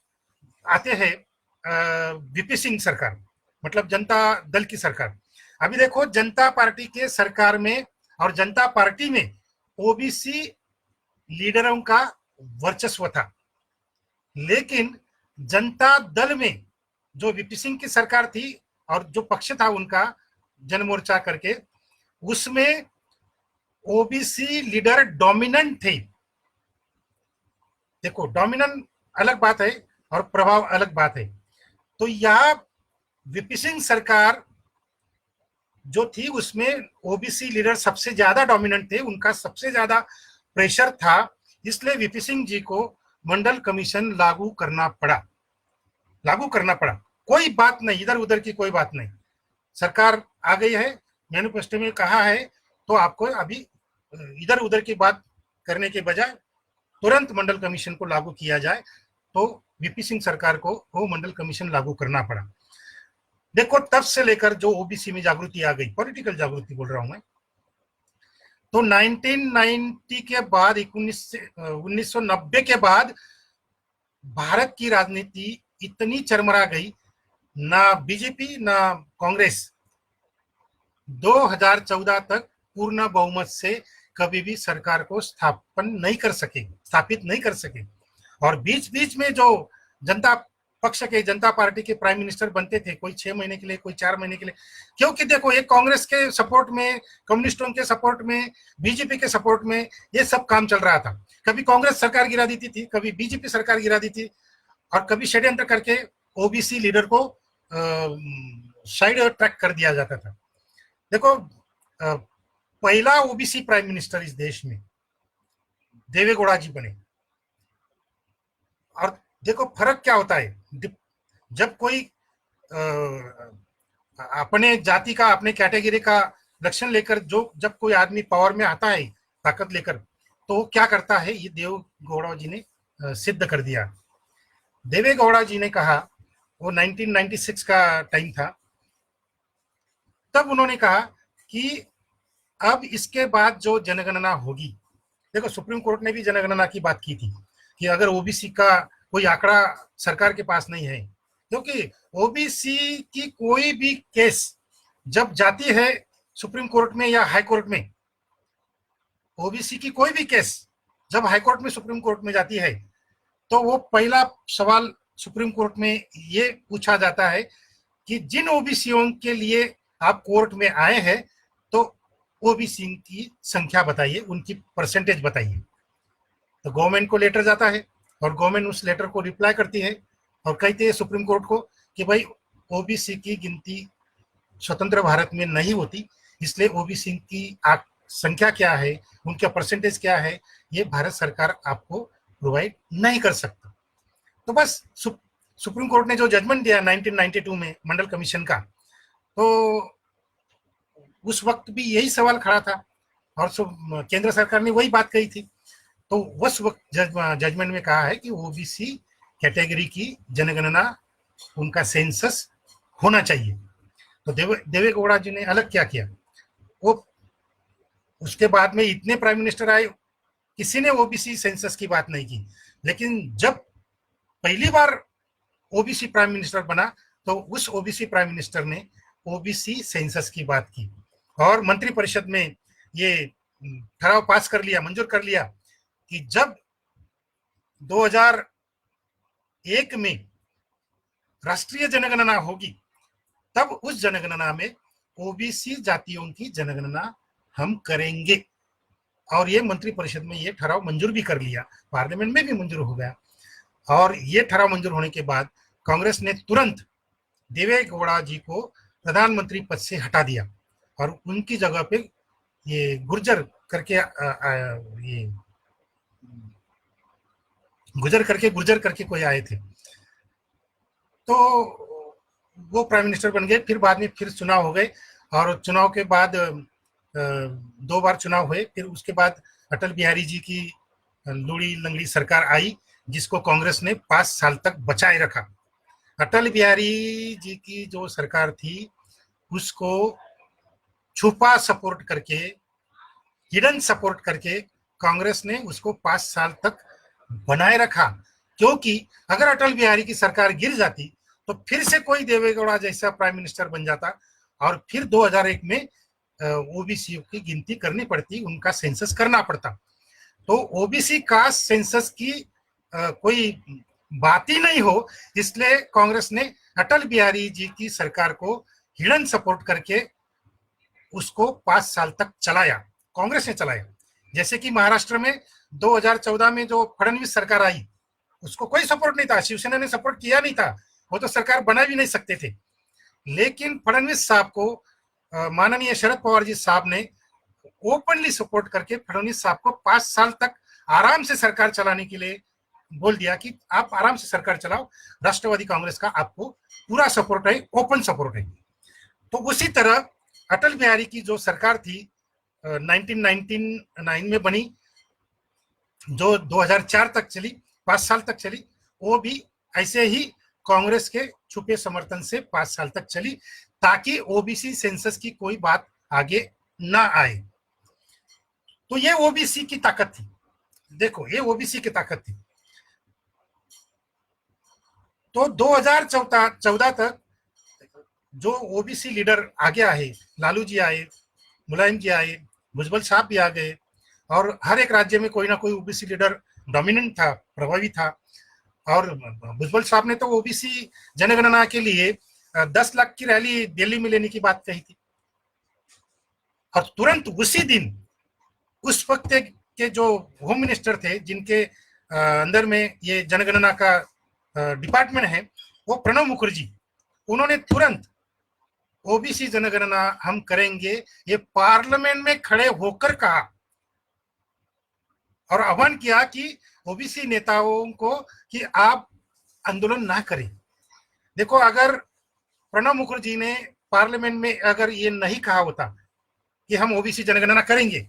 आते हैं वीपी सिंह सरकार, मतलब जनता दल की सरकार। अभी देखो, जनता पार्टी के सरकार में और जनता पार्टी में ओबीसी लीडरों का वर्चस्व था, लेकिन जनता दल में जो वीपी सिंह की सरकार थी और जो पक्ष था उनका, जनमोर्चा करके, उसमें ओबीसी लीडर डोमिनेंट थे। देखो, डोमिनेंट अलग बात है और प्रभाव अलग बात है। तो यह वीपी सिंह सरकार जो थी, उसमें ओबीसी लीडर सबसे ज्यादा डोमिनेंट थे, उनका सबसे ज्यादा प्रेशर था, इसलिए वीपी सिंह जी को मंडल कमीशन लागू करना पड़ा। कोई बात नहीं, इधर उधर की कोई बात नहीं, सरकार आ गई है, मैनिफेस्टो में कहा है, तो आपको अभी इधर उधर की बात करने के बजाय तुरंत मंडल कमीशन को लागू किया जाए। तो वीपी सिंह सरकार को वो मंडल कमीशन लागू करना पड़ा। देखो, तब से लेकर जो ओबीसी में जागृति आ गई, पॉलिटिकल जागृति बोल रहा हूं मैं, तो 1990 के बाद, 1990 के बाद भारत की राजनीति इतनी चरमरा गई, ना बीजेपी ना कांग्रेस 2014 तक पूर्ण बहुमत से कभी भी सरकार को स्थापित नहीं कर सके। और बीच बीच में जो जनता पक्ष के, जनता पार्टी के प्राइम मिनिस्टर बनते थे, कोई 6 महीने के लिए, कोई 4 महीने के लिए, क्योंकि देखो, एक कांग्रेस के सपोर्ट में, कम्युनिस्टों के सपोर्ट में, बीजेपी के सपोर्ट में ये सब काम चल रहा था। कभी कांग्रेस सरकार गिरा देती थी, कभी बीजेपी सरकार गिरा दी थी, और कभी षड्यंत्र करके ओबीसी लीडर को साइड ट्रैक कर दिया जाता था। देखो, पहला ओबीसी प्राइम मिनिस्टर इस देश में देवेगौड़ा जी बने। और देखो फर्क क्या होता है, जब कोई अपने जाति का, अपने कैटेगरी का लक्षण लेकर जब कोई आदमी पावर में आता है ताकत लेकर, तो वो क्या करता है, ये देवेगौड़ा जी ने सिद्ध कर दिया। देवेगौड़ा जी ने कहा, वो 1996 का टाइम था, तब उन्होंने कहा कि अब इसके बाद जो जनगणना होगी, देखो सुप्रीम कोर्ट ने भी जनगणना की बात की थी कि अगर ओबीसी का कोई आंकड़ा सरकार के पास नहीं है, क्योंकि ओबीसी की कोई भी केस जब जाती है सुप्रीम कोर्ट में या हाई कोर्ट में, ओबीसी की कोई भी केस जब हाई कोर्ट में, सुप्रीम कोर्ट में जाती है, तो वो पहला सवाल सुप्रीम कोर्ट में ये पूछा जाता है कि जिन ओबीसीओं के लिए आप कोर्ट में आए हैं, तो ओबीसी की संख्या बताइए, उनकी परसेंटेज बताइए। तो गवर्नमेंट को लेटर जाता है और गवर्नमेंट उस लेटर को रिप्लाई करती है और कहती है सुप्रीम कोर्ट को कि भाई ओबीसी की गिनती स्वतंत्र भारत में नहीं होती, इसलिए ओबीसी की संख्या क्या है, उनका परसेंटेज क्या है, ये भारत सरकार आपको प्रोवाइड नहीं कर सकता। तो बस सुप्रीम कोर्ट ने जो जजमेंट दिया 1992 में मंडल कमीशन का, तो उस वक्त भी यही सवाल खड़ा था और केंद्र सरकार ने वही बात कही थी। तो उस वक्त जजमेंट में कहा है कि ओबीसी कैटेगरी की जनगणना, उनका सेंसस होना चाहिए। तो देवेगौड़ा जी ने अलग क्या किया, वो उसके बाद में इतने प्राइम मिनिस्टर आए, किसी ने ओबीसी सेंसस की बात नहीं की, लेकिन जब पहली बार ओबीसी प्राइम मिनिस्टर बना, तो उस ओबीसी प्राइम मिनिस्टर ने ओबीसी सेंसस की बात की और मंत्रिपरिषद में ये ठराव पास कर लिया, मंजूर कर लिया कि जब 2001 में राष्ट्रीय जनगणना होगी तब उस जनगणना में ओबीसी जातियों की जनगणना हम करेंगे। और ये मंत्रिपरिषद में ये ठराव मंजूर भी कर लिया, पार्लियामेंट में भी मंजूर हो गया। और ये ठराव मंजूर होने के बाद कांग्रेस ने तुरंत देवेगौड़ा जी को प्रधानमंत्री पद से हटा दिया और उनकी जगह पे ये गुर्जर करके ये गुर्जर करके कोई आए थे, तो वो प्राइम मिनिस्टर बन गए। फिर बाद में फिर चुनाव हो गए और चुनाव के बाद 2 बार चुनाव हुए। फिर उसके बाद अटल बिहारी जी की लूड़ी लंगड़ी सरकार आई जिसको कांग्रेस ने 5 साल तक बचाए रखा। अटल बिहारी जी की जो सरकार थी उसको छुपा सपोर्ट करके, हिडन सपोर्ट करके कांग्रेस ने उसको 5 साल तक बनाए रखा, क्योंकि अगर अटल बिहारी की सरकार गिर जाती तो फिर से कोई देवेगौड़ा जैसा प्राइम मिनिस्टर बन जाता और फिर 2001 में ओबीसी की गिनती करनी पड़ती, उनका सेंसस करना पड़ता। तो ओबीसी का सेंसस की कोई बात ही नहीं हो, इसलिए कांग्रेस ने अटल बिहारी जी की सरकार को हिडन सपोर्ट करके उसको 5 साल तक चलाया, कांग्रेस ने चलाया। जैसे कि महाराष्ट्र में 2014 में जो फडणवीस सरकार आई उसको कोई सपोर्ट नहीं था, शिवसेना ने सपोर्ट किया नहीं था, वो तो सरकार बना भी नहीं सकते थे। लेकिन फडणवीस साहब को माननीय शरद पवार जी साहब ने ओपनली सपोर्ट करके फडणवीस साहब को 5 साल तक आराम से सरकार चलाने के लिए बोल दिया कि आप आराम से सरकार चलाओ, राष्ट्रवादी कांग्रेस का आपको पूरा सपोर्ट है, ओपन सपोर्ट है। तो उसी तरह अटल बिहारी की जो सरकार थी 1999 में बनी, जो 2004 तक चली, 5 साल तक चली, वो भी ऐसे ही कांग्रेस के छुपे समर्थन से 5 साल तक चली ताकि ओबीसी सेंसस की कोई बात आगे ना आए। तो ये ओबीसी की ताकत थी, देखो ये ओबीसी की ताकत थी। तो 2014 तक जो ओबीसी लीडर आगे आए, लालू जी आए, मुलायम जी आए, भुजबल साहब भी आ गए और हर एक राज्य में कोई ना कोई ओबीसी लीडर डोमिनेंट था, प्रभावी था। और भुजबल साहब ने तो ओबीसी जनगणना के लिए 10 लाख की रैली दिल्ली में लेने की बात कही थी। और तुरंत उसी दिन उस वक्त के जो होम मिनिस्टर थे, जिनके अंदर में ये जनगणना का डिपार्टमेंट है, वो प्रणब मुखर्जी, उन्होंने तुरंत ओबीसी जनगणना हम करेंगे ये पार्लियामेंट में खड़े होकर कहा और आह्वान किया कि ओबीसी नेताओं को कि आप आंदोलन ना करें। देखो, अगर प्रणब मुखर्जी ने पार्लियामेंट में अगर ये नहीं कहा होता कि हम ओबीसी जनगणना करेंगे,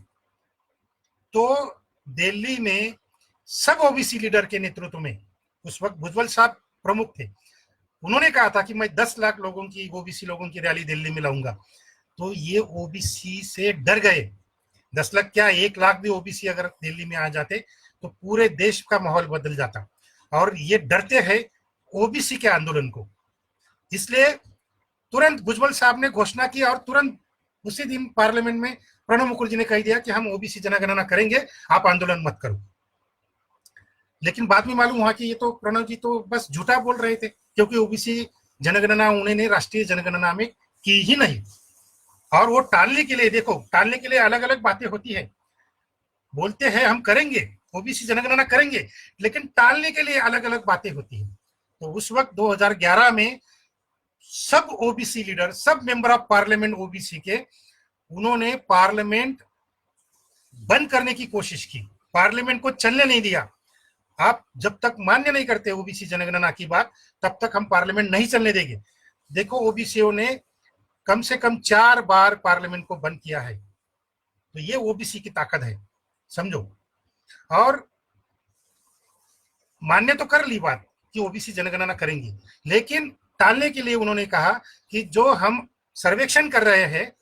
तो दिल्ली में सब ओबीसी लीडर के नेतृत्व में, उस वक्त भुजबल साहब प्रमुख थे, उन्होंने कहा था कि मैं 10 लाख लोगों की, ओबीसी लोगों की रैली दिल्ली में लाऊंगा। तो ये ओबीसी से डर गए। 10 लाख क्या, 1 लाख भी ओबीसी अगर दिल्ली में आ जाते तो पूरे देश का माहौल बदल जाता। और ये डरते हैं ओबीसी के आंदोलन को, इसलिए तुरंत भुजबल साहब ने घोषणा की और तुरंत उसी दिन पार्लियामेंट में प्रणब मुखर्जी ने कह दिया कि हम ओबीसी जनगणना करेंगे, आप आंदोलन मत करो। लेकिन बाद में मालूम हुआ कि ये तो प्रणब जी तो बस झूठा बोल रहे थे, क्योंकि ओबीसी जनगणना उन्होंने राष्ट्रीय जनगणना में की ही नहीं। और वो टालने के लिए, देखो टालने के लिए अलग अलग बातें होती है, बोलते हैं हम करेंगे ओबीसी जनगणना करेंगे, लेकिन टालने के लिए अलग अलग बातें होती है। तो उस वक्त 2011 में सब ओबीसी लीडर, सब मेंबर ऑफ पार्लियामेंट ओबीसी के, उन्होंने पार्लियामेंट बंद करने की कोशिश की, पार्लियामेंट को चलने नहीं दिया। आप जब तक मान्य नहीं करते ओबीसी जनगणना की बात, तब तक हम पार्लियामेंट नहीं चलने देंगे। देखो, ओबीसीओ ने कम से कम 4 बार पार्लियामेंट को बंद किया है। तो ये ओबीसी की ताकत है, समझो। और मान्य तो कर ली बात कि ओबीसी जनगणना करेंगे, लेकिन टालने के लिए उन्होंने कहा कि जो हम सर्वेक्षण कर रहे हैं,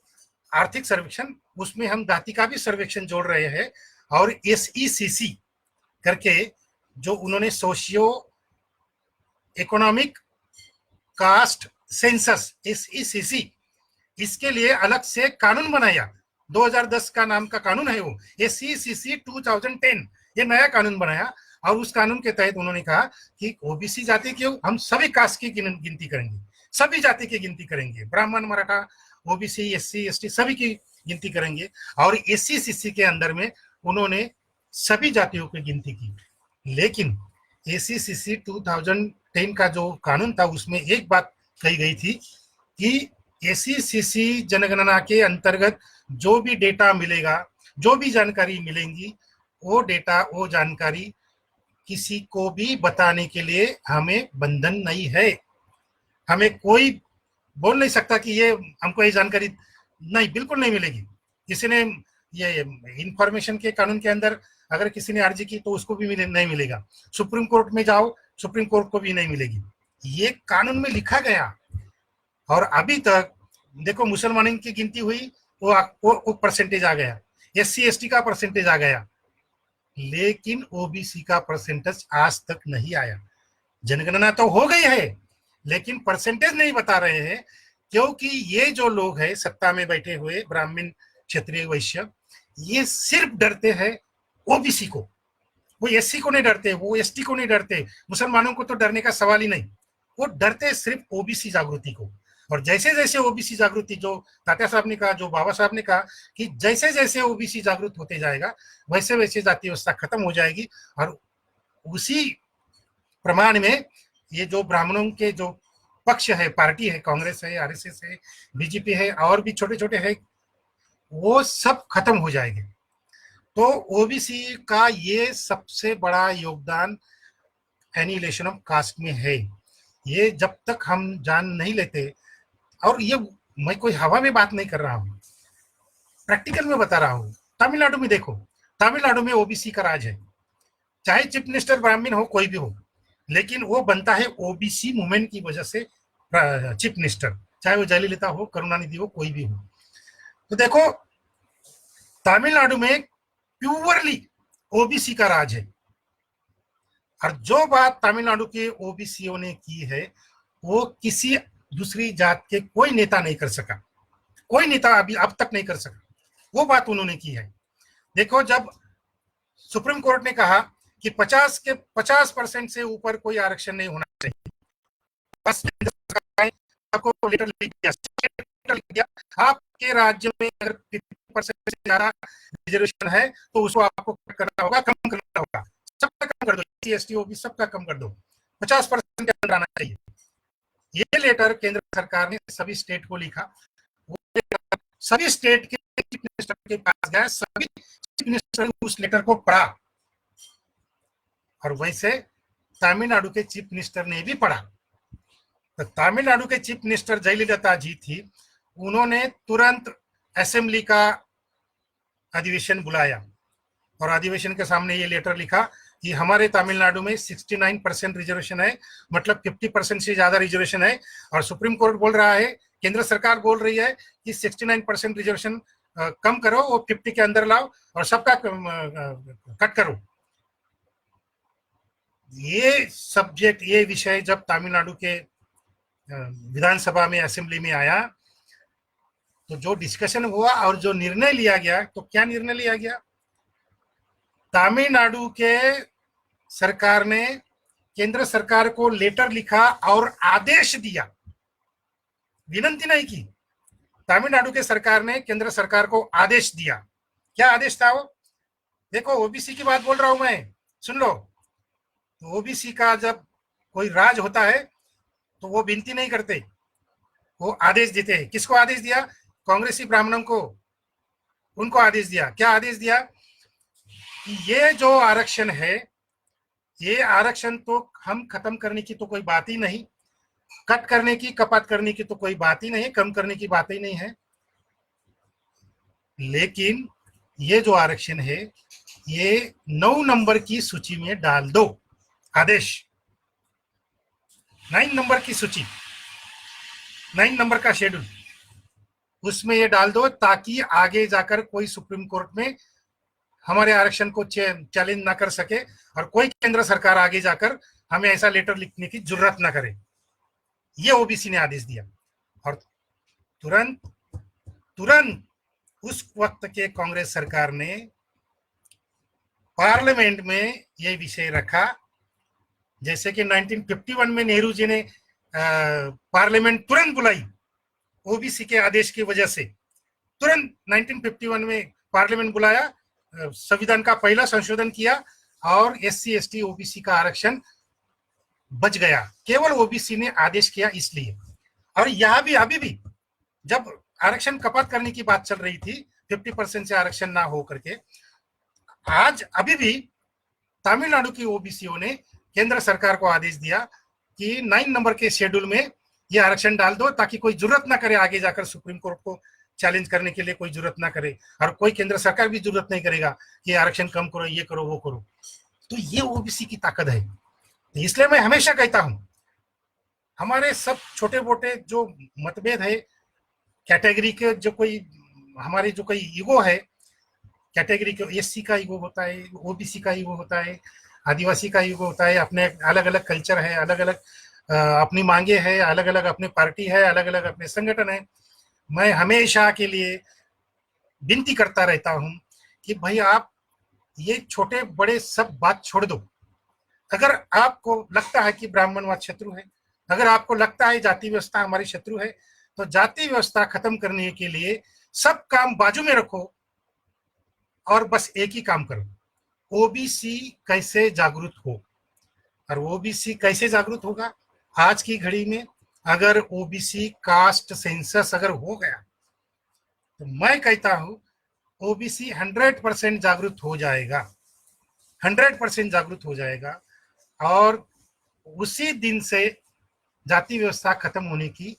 आर्थिक सर्वेक्षण, उसमें हम जाति का भी सर्वेक्षण जोड़ रहे हैं। और SECC करके जो उन्होंने socio economic caste census, SECC, इसके लिए अलग से कानून बनाया 2010 का नाम का कानून है वो, SCCC 2010, ये नया कानून बनाया और उस कानून के तहत उन्होंने कहा कि ओबीसी जाति की हम सभी कास्ट की गिनती करेंगे, सभी जाति की गिनती करेंगे, ब्राह्मण, मराठा, ओबीसी, एससी, एसटी सभी की गिनती करेंगे। और SCCC के अंदर में उन्होंने सभी जातियों की गिनती की। लेकिन SCCC 2010 का जो कानून था उसमें एक बात कही गई थी कि SCCC जनगणना के अंतर्गत जो भी डेटा मिलेगा, जो भी जानकारी मिलेंगी, वो डेटा, वो जानकारी किसी को भी बताने के लिए हमें बंधन नहीं है। हमें कोई बोल नहीं सकता कि ये हमको ये जानकारी नहीं, बिल्कुल नहीं मिलेगी। किसी ने ये इंफॉर्मेशन के कानून के अंदर अगर किसी ने अर्जी की तो उसको भी नहीं मिलेगा। सुप्रीम कोर्ट में जाओ, सुप्रीम कोर्ट को भी नहीं मिलेगी। ये कानून में लिखा गया। और अभी तक देखो मुसलमानों की गिनती हुई, वो परसेंटेज आ गया, SC ST का परसेंटेज आ गया, लेकिन OBC का परसेंटेज आज तक नहीं आया। जनगणना तो हो गई है लेकिन परसेंटेज नहीं बता रहे हैं, क्योंकि ये जो लोग हैं सत्ता में बैठे हुए ब्राह्मण, क्षत्रिय, वैश्य, ये सिर्फ डरते हैं OBC को। वो SC को नहीं डरते, वो ST को नहीं डरते, मुसलमानों को तो डरने का सवाल ही नहीं। वो डरते सिर्फ OBC जागृति को। और जैसे जैसे OBC जागृति, जो तात्या साहब ने कहा, जो बाबा साहब ने कहा कि जैसे जैसे OBC जागृत होते जाएगा वैसे वैसे जाति व्यवस्था खत्म हो जाएगी। और उसी प्रमाण में ये जो ब्राह्मणों के जो पक्ष है, पार्टी है, कांग्रेस है, RSS है, BJP है, और भी छोटे छोटे है, वो सब खत्म हो जाएंगे। तो OBC का ये सबसे बड़ा योगदान एनिहिलेशन ऑफ कास्ट में है। ये जब तक हम जान नहीं लेते, और ये मैं कोई हवा में बात नहीं कर रहा हूं, प्रैक्टिकल में बता रहा हूं। तमिलनाडु में देखो, तमिलनाडु में OBC का राज है, चाहे चीफ मिनिस्टर ब्राह्मण हो, कोई भी हो, लेकिन वो बनता है OBC मूवमेंट की वजह से चीफ मिनिस्टर, चाहे वो जयललिता हो, करुणानिधि हो, कोई भी हो। तो देखो तमिलनाडु में प्योरली OBC का राज है। और जो बात तमिलनाडु के OBCओं ने की है वो किसी दूसरी जात के कोई नेता नहीं कर सका, कोई नेता अभी अब तक नहीं कर सका, वो बात उन्होंने की है। देखो जब सुप्रीम कोर्ट ने कहा कि 50% से ऊपर कोई आरक्षण नहीं होना चाहिए, बस आपको लेटर लिख दिया, आपके राज्य में अगर 50% से ज्यादा रिजर्वेशन है तो उसको आपको करना होगा, कम करना होगा, सबका कम कर दो, SC ST OBC सबका कम कर दो, 50% के अंदर आना चाहिए। ये लेटर केंद्र सरकार ने सभी स्टेट को लिखा, वो सभी स्टेट के चीफ मिनिस्टर के पास गया, सभी चीफ मिनिस्टर ने उस लेटर को पढ़ा, और वैसे तमिलनाडु के चीफ मिनिस्टर ने भी पढ़ा। तो तमिलनाडु के चीफ मिनिस्टर जयललिता जी थी, उन्होंने तुरंत असेंबली का अधिवेशन बुलाया और अधिवेशन के सामने ये लेटर लिखा कि हमारे तमिलनाडु में 69% रिजर्वेशन है, मतलब 50% से ज्यादा रिजर्वेशन है, और सुप्रीम कोर्ट बोल रहा है, केंद्र सरकार बोल रही है कि 69% रिजर्वेशन कम करो, वो 50 के अंदर लाओ और सबका कट करो। ये सब्जेक्ट, ये विषय जब तमिलनाडु के विधानसभा में, असेंबली में आया, तो जो डिस्कशन हुआ और जो निर्णय लिया गया, तो क्या निर्णय लिया गया, तमिलनाडु के सरकार ने केंद्र सरकार को लेटर लिखा और आदेश दिया, विनंती नहीं की, तमिलनाडु के सरकार ने केंद्र सरकार को आदेश दिया। क्या आदेश था वो? देखो OBC की बात बोल रहा हूं मैं, सुन लो। तो OBC का जब कोई राज होता है तो वो विनती नहीं करते, वो आदेश देते हैं। किसको आदेश दिया? कांग्रेसी ब्राह्मणों को, उनको आदेश दिया। क्या आदेश दिया कि ये जो आरक्षण है, ये आरक्षण तो हम खत्म करने की तो कोई बात ही नहीं, कट करने की, कपात करने की तो कोई बात ही नहीं, कम करने की बात ही नहीं है, लेकिन ये जो आरक्षण है ये 9 नंबर की सूची में डाल दो। आदेश 9 नंबर की सूची, 9 नंबर का शेड्यूल, उसमें ये डाल दो ताकि आगे जाकर कोई सुप्रीम कोर्ट में हमारे आरक्षण को चैलेंज ना कर सके और कोई केंद्र सरकार आगे जाकर हमें ऐसा लेटर लिखने की जरूरत ना करे। ये OBC ने आदेश दिया और तुरंत उस वक्त के कांग्रेस सरकार ने पार्लियामेंट में ये विषय रखा। जैसे कि 1951 में नेहरू जी ने पार्लियामेंट तुरंत बुलाई ओबीसी के आदेश की वजह से। तुरंत 1951 में पार्लियामेंट बुलाया, संविधान का पहला संशोधन किया और एससी एसटी ओबीसी का आरक्षण बच गया। केवल ओबीसी ने आदेश किया इसलिए। और यहां भी अभी भी जब आरक्षण कपात करने की बात चल रही थी 50% से आरक्षण ना हो करके, आज अभी भी तमिलनाडु की ओबीसीओ ने केंद्र सरकार को आदेश दिया कि 9 नंबर के शेड्यूल में ये आरक्षण डाल दो ताकि कोई जरूरत ना करे आगे जाकर सुप्रीम कोर्ट को चैलेंज करने के लिए, कोई जरूरत ना करे और कोई केंद्र सरकार भी जरूरत नहीं करेगा कि आरक्षण कम करो, ये करो, वो करो। तो ये ओबीसी की ताकत है। तो इसलिए मैं हमेशा कहता हूं हमारे सब छोटे मोटे जो मतभेद है, कैटेगरी के जो कोई हमारे जो कोई ईगो है, कैटेगरी के एससी का ईगो होता है, ओबीसी का ईगो होता है, आदिवासी का ईगो होता है, अपने अलग अलग कल्चर है, अलग अलग अपनी मांगे है, अलग अलग अपनी पार्टी है, अलग अलग अपने संगठन है। मैं हमेशा के लिए विनती करता रहता हूं कि भाई आप ये छोटे बड़े सब बात छोड़ दो। अगर आपको लगता है कि ब्राह्मणवाद शत्रु है, अगर आपको लगता है जाति व्यवस्था हमारी शत्रु है, तो जाति व्यवस्था खत्म करने के लिए सब काम बाजू में रखो और बस एक ही काम करो, ओबीसी कैसे जागरूक हो। और ओबीसी कैसे जागरूक होगा? आज की घड़ी में अगर ओबीसी कास्ट सेंसस अगर हो गया तो मैं कहता हूं ओबीसी 100% जागरूक हो जाएगा, 100% जागरूक हो जाएगा। और उसी दिन से जाति व्यवस्था खत्म होने की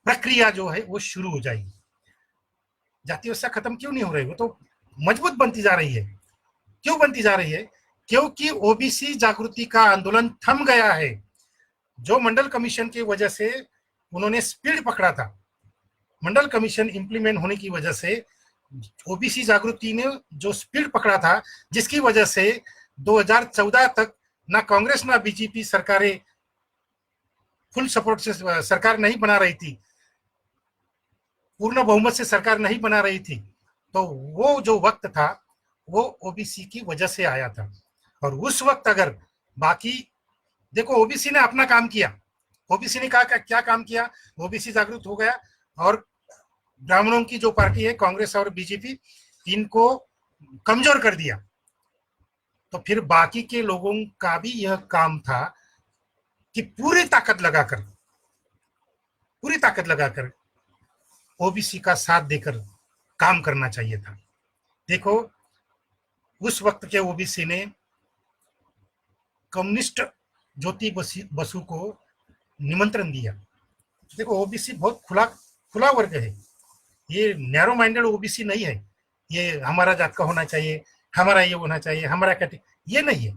प्रक्रिया जो है वो शुरू हो जाएगी। जाति व्यवस्था खत्म क्यों नहीं हो रही? वो तो मजबूत बनती जा रही है। क्यों बनती जा रही है? क्योंकि ओबीसी जागृति का आंदोलन थम गया है। जो मंडल कमीशन की वजह से उन्होंने स्पीड पकड़ा था, मंडल कमीशन इंप्लीमेंट होने की वजह से ओबीसी जागृति ने जो स्पीड पकड़ा था, जिसकी वजह से 2014 तक ना कांग्रेस ना बीजेपी सरकारें फुल सपोर्ट से सरकार नहीं बना रही थी, पूर्ण बहुमत से सरकार नहीं बना रही थी। तो वो जो वक्त था वो ओबीसी की वजह से आया था। और उस वक्त अगर बाकी देखो ओबीसी ने अपना काम किया, ओबीसी ने कहा क्या काम किया, ओबीसी जागरूक हो गया और ब्राह्मणों की जो पार्टी है कांग्रेस और बीजेपी, इनको कमजोर कर दिया। तो फिर बाकी के लोगों का भी यह काम था कि पूरी ताकत लगाकर ओबीसी का साथ देकर काम करना चाहिए था। देखो उस वक्त के ओबीसी ने कम्युनिस्ट ज्योति बसु को निमंत्रण दिया। देखो ओबीसी बहुत खुला वर्ग है, ये नैरो माइंडेड ओबीसी नहीं है। ये हमारा जात का होना चाहिए, हमारा ये होना चाहिए, हमारा कैटेगरी, ये नहीं है।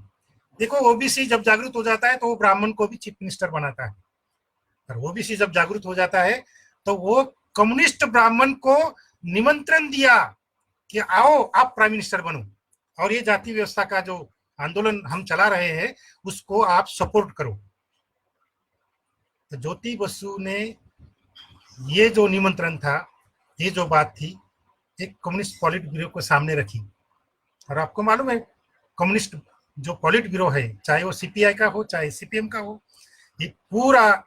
देखो ओबीसी जब जागरूक हो जाता है तो वो ब्राह्मण को भी चीफ मिनिस्टर बनाता है, और ओबीसी जब जागरूक हो जाता है तो वो कम्युनिस्ट ब्राह्मण को निमंत्रण दिया कि आओ आप प्राइम मिनिस्टर बनो और ये जाति व्यवस्था का जो आंदोलन हम चला रहे हैं उसको आप सपोर्ट करो। तो ज्योति बसु ने ये जो निमंत्रण था, ये जो बात थी, एक कम्युनिस्ट पॉलिट ब्यूरो को सामने रखी। और आपको मालूम है कम्युनिस्ट जो पॉलिट ब्यूरो है, चाहे वो सीपीआई का हो चाहे सीपीएम का हो, ये पूरा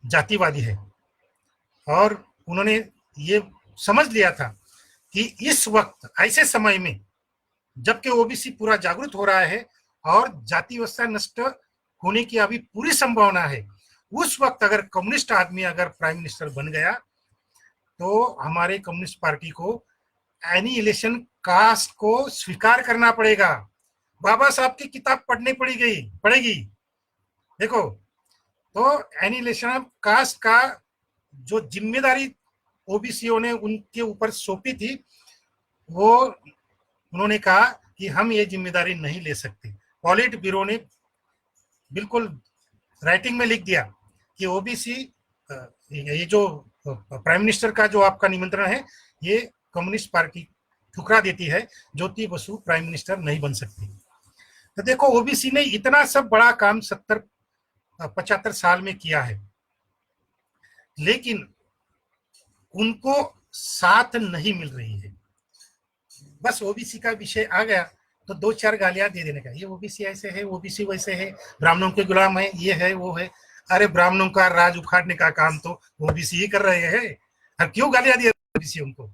जातिवादी है। और उन्होंने ये समझ लिया था कि इस वक्त ऐसे समय में जबकि ओबीसी पूरा जागरूक हो रहा है और जाति व्यवस्था नष्ट होने की अभी पूरी संभावना है, उस वक्त अगर कम्युनिस्ट आदमी अगर प्राइम मिनिस्टर बन गया तो हमारे कम्युनिस्ट पार्टी को एनिहिलेशन कास्ट को स्वीकार करना पड़ेगा। बाबा साहब की किताब पड़ेगी। देखो तो एनिहिलेशन कास्ट का जो जिम्मेदारी ओबीसीओ ने उनके ऊपर सौंपी थी, वो उन्होंने कहा कि हम ये जिम्मेदारी नहीं ले सकते। पॉलिट ब्यूरो ने बिल्कुल राइटिंग में लिख दिया कि ओबीसी ये जो प्राइम मिनिस्टर का जो आपका निमंत्रण है ये कम्युनिस्ट पार्टी ठुकरा देती है, ज्योति बसु प्राइम मिनिस्टर नहीं बन सकती। तो देखो ओबीसी ने इतना सब बड़ा काम 70-75 साल में किया है, लेकिन उनको साथ नहीं मिल रही है। बस ओबीसी का विषय आ गया तो दो चार गालियां दे देने का, ये ओबीसी ऐसे है, ओबीसी वैसे है, ब्राह्मणों के गुलाम है, ये है वो है। अरे ब्राह्मणों का राज उखाड़ने का काम तो ओबीसी ही कर रहे हैं, और क्यों गालियां दिए ओबीसी उनको?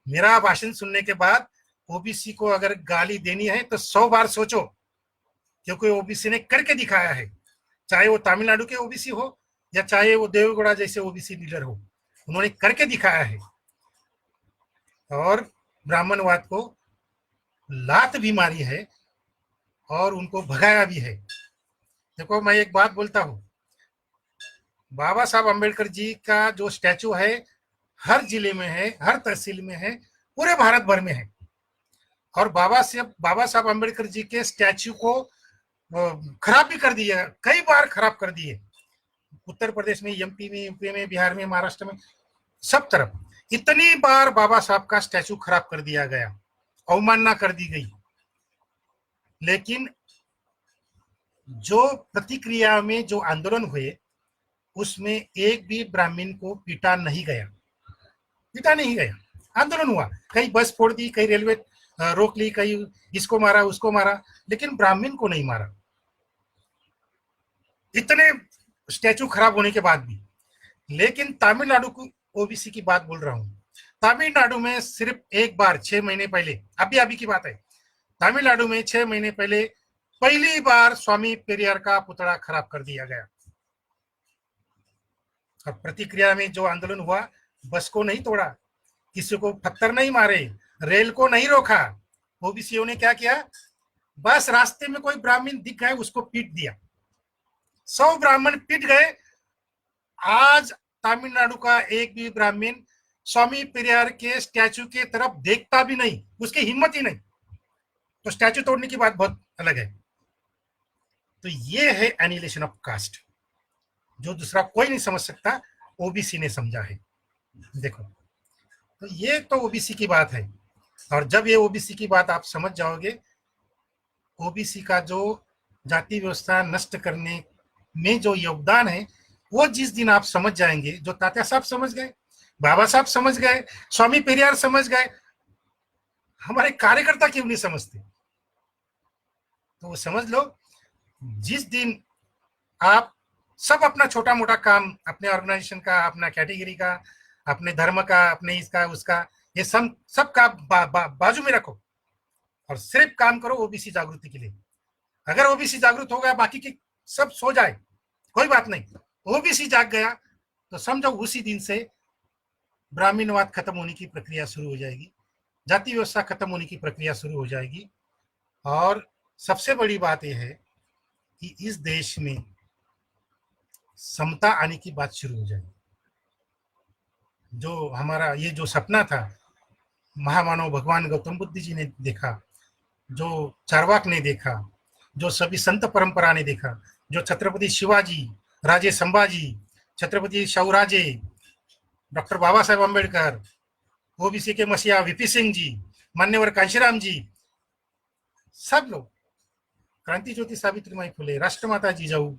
मेरा भाषण सुनने के बाद ओबीसी को अगर गाली देनी है तो 100 बार सोचो, क्योंकि ओबीसी ने करके दिखाया है, चाहे वो तमिलनाडु के ओबीसी हो या चाहे वो देवेगौड़ा जैसे ओबीसी लीडर हो, उन्होंने करके दिखाया है और ब्राह्मणवाद को लात भी मारी है और उनको भगाया भी है। देखो मैं एक बात बोलता हूँ, बाबा साहब अम्बेडकर जी का जो स्टैचू है हर जिले में है, हर तहसील में है, पूरे भारत भर में है। और बाबा साहब अम्बेडकर जी के स्टैचू को खराब भी कर दिया, कई बार खराब कर दिए, उत्तर प्रदेश में, एमपी में, यूपी में, बिहार में, महाराष्ट्र में, सब तरफ इतनी बार बाबा साहब का स्टैचू खराब कर दिया गया, अवमानना कर दी गई, लेकिन जो प्रतिक्रिया में जो आंदोलन हुए उसमें एक भी ब्राह्मण को पीटा नहीं गया, आंदोलन हुआ, कई बस फोड़ दी, कई रेलवे रोक ली, कई इसको मारा उसको मारा, लेकिन ब्राह्मण को नहीं मारा, इतने स्टैचू खराब होने के बाद भी। लेकिन तमिलनाडु को ओबीसी की बात बोल रहा हूं, तमिलनाडु में सिर्फ एक बार 6 महीने पहले, अभी की बात है, तमिलनाडु में 6 महीने पहले पहली बार स्वामी पेरियार का पुतला खराब कर दिया गया। और प्रतिक्रिया में जो आंदोलन हुआ, बस को नहीं तोड़ा, किसी को पत्थर नहीं मारे, रेल को नहीं रोका, ओबीसीओ ने क्या किया, बस रास्ते में कोई ब्राह्मण दिख गए उसको पीट दिया, 100 ब्राह्मण पीट गए। आज तमिलनाडु का एक भी ब्राह्मण स्वामी पेरियार के स्टैचू के तरफ देखता भी नहीं, उसकी हिम्मत ही नहीं, तो स्टैचू तोड़ने की बात बहुत अलग है। तो ये है एनिहिलेशन ऑफ कास्ट, जो दूसरा कोई नहीं समझ सकता, ओबीसी ने समझा है। देखो, तो ये तो ओबीसी की बात है, और जब ये ओबीसी की बात आप समझ जाओगे, ओबीसी का जो जाति व्यवस्था नष्ट करने में जो योगदान है, वो जिस दिन आप समझ जाएंगे, जो तात्या साहब समझ गए, बाबा साहब समझ गए, स्वामी पेरियार समझ गए, हमारे कार्यकर्ता क्यों नहीं समझते? तो वो समझ लो, जिस दिन आप सब अपना छोटा मोटा काम, अपने ऑर्गेनाइजेशन का, अपना कैटेगरी का, अपने धर्म का, अपने इसका उसका, ये सब का बाजू में रखो और सिर्फ काम करो ओबीसी जागृति के लिए। अगर ओबीसी जागृत हो गया, बाकी के सब सो जाए, कोई बात नहीं, ओबीसी जाग गया तो समझो उसी दिन से ब्राह्मणवाद खत्म होने की प्रक्रिया शुरू हो जाएगी, जाति व्यवस्था खत्म होने की प्रक्रिया शुरू हो जाएगी। और सबसे बड़ी बात यह है कि इस देश में समता आने की बात शुरू हो जाएगी। जो हमारा ये जो सपना था, महामानव भगवान गौतम बुद्ध जी ने देखा, जो चारवाक ने देखा, जो सभी संत परंपरा ने देखा, जो छत्रपति शिवाजी, राजे संभाजी, छत्रपति शाहूराजे, डॉक्टर बाबा साहेब अम्बेडकर, ओबीसी के मसीहा वीपी सिंह जी, मान्यवर कांशीराम जी, सब लोग, क्रांति ज्योति सावित्रीबाई फुले, राष्ट्रमाता जिजाऊ,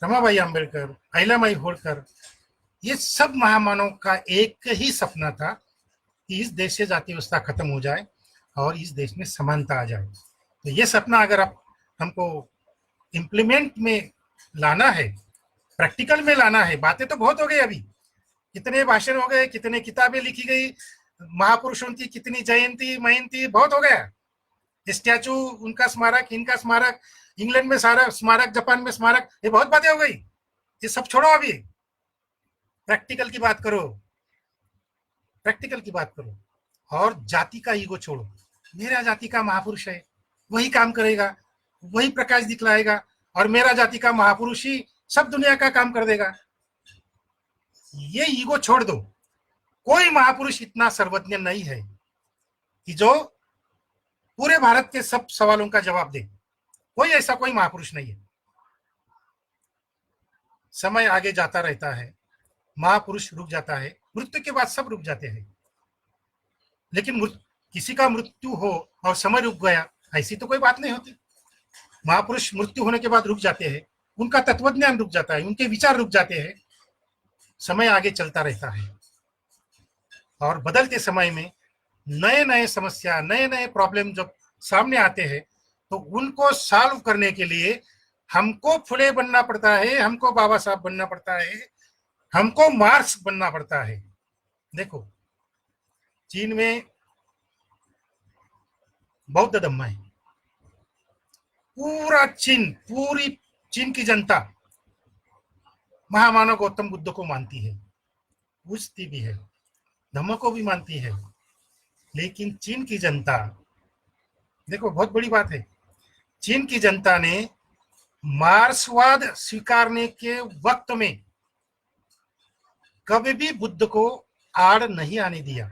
रमाबाई अम्बेडकर, अहिल्याबाई होळकर, ये सब महामानव का एक ही सपना था कि इस देश से जाति व्यवस्था खत्म हो जाए और इस देश में समानता आ जाए। तो ये सपना अगर आप हमको इम्प्लीमेंट में लाना है, प्रैक्टिकल में लाना है, बातें तो बहुत हो गई, अभी कितने भाषण हो गए, कितने किताबें लिखी गई, महापुरुषों की कितनी जयंती महंती, बहुत हो गया, स्टैचू, उनका स्मारक, इनका स्मारक, इंग्लैंड में सारा स्मारक, जापान में स्मारक, ये बहुत बातें हो गई, ये सब छोड़ो, अभी प्रैक्टिकल की बात करो, प्रैक्टिकल की बात करो, और जाति का ईगो छोड़ो। मेरा जाति का महापुरुष है, वही काम करेगा, वही प्रकाश दिखलाएगा, और मेरा जाति का महापुरुष ही सब दुनिया का काम कर देगा, ये ईगो छोड़ दो। कोई महापुरुष इतना सर्वज्ञ नहीं है कि जो पूरे भारत के सब सवालों का जवाब दे, कोई ऐसा कोई महापुरुष नहीं है। समय आगे जाता रहता है, महापुरुष रुक जाता है, मृत्यु के बाद सब रुक जाते हैं, लेकिन किसी का मृत्यु हो और समय रुक गया, ऐसी तो कोई बात नहीं होती। महापुरुष मृत्यु होने के बाद रुक जाते हैं, उनका तत्वज्ञान रुक जाता है, उनके विचार रुक जाते हैं, समय आगे चलता रहता है। और बदलते समय में नए नए समस्या, नए नए प्रॉब्लम जब सामने आते हैं तो उनको सॉल्व करने के लिए हमको फुले बनना पड़ता है, हमको बाबा साहब बनना पड़ता है, हमको मार्क्स बनना पड़ता है। देखो चीन में बौद्ध धर्म है, पूरा चीन, पूरी चीन की जनता महामानव गौतम बुद्ध को मानती है, पूजती भी है, धम्म को भी मानती है। लेकिन चीन की जनता, देखो बहुत बड़ी बात है, चीन की जनता ने मार्क्सवाद स्वीकारने के वक्त में कभी भी बुद्ध को आड़ नहीं आने दिया।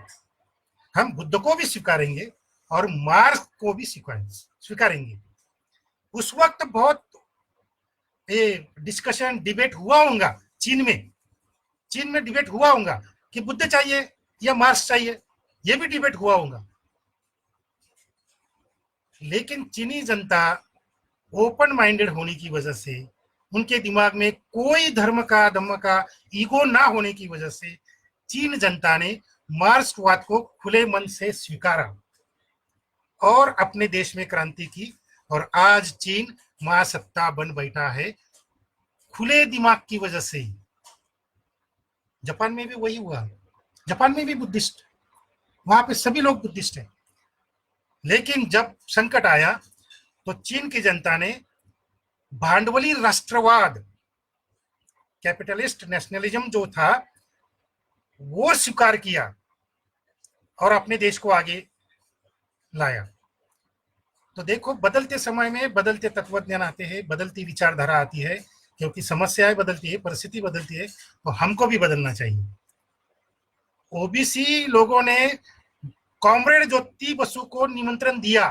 हम बुद्ध को भी स्वीकारेंगे और मार्क्स को भी स्वीकारेंगे। उस वक्त बहुत ये डिस्कशन, डिबेट हुआ होगा चीन में डिबेट हुआ होगा कि बुद्ध चाहिए या मार्क्स चाहिए, ये भी डिबेट हुआ होगा। लेकिन चीनी जनता ओपन माइंडेड होने की वजह से, उनके दिमाग में कोई धर्म का ईगो ना होने की वजह से चीन जनता ने मार्क्सवाद को खुले मन से स्वीकारा और अपने देश में क्रांति की। और आज चीन महासत्ता बन बैठा है खुले दिमाग की वजह से ही। जापान में भी वही हुआ, जापान में भी बुद्धिस्ट, वहां पे सभी लोग बुद्धिस्ट हैं। लेकिन जब संकट आया तो चीन की जनता ने भांडवली राष्ट्रवाद, कैपिटलिस्ट नेशनलिज्म जो था वो स्वीकार किया और अपने देश को आगे लाया। तो देखो बदलते समय में बदलते तत्वज्ञान आते हैं, बदलती विचारधारा आती है, क्योंकि समस्याएं बदलती है, परिस्थिति बदलती है, तो हमको भी बदलना चाहिए। ओबीसी लोगों ने कॉमरेड ज्योति बसु को निमंत्रण दिया,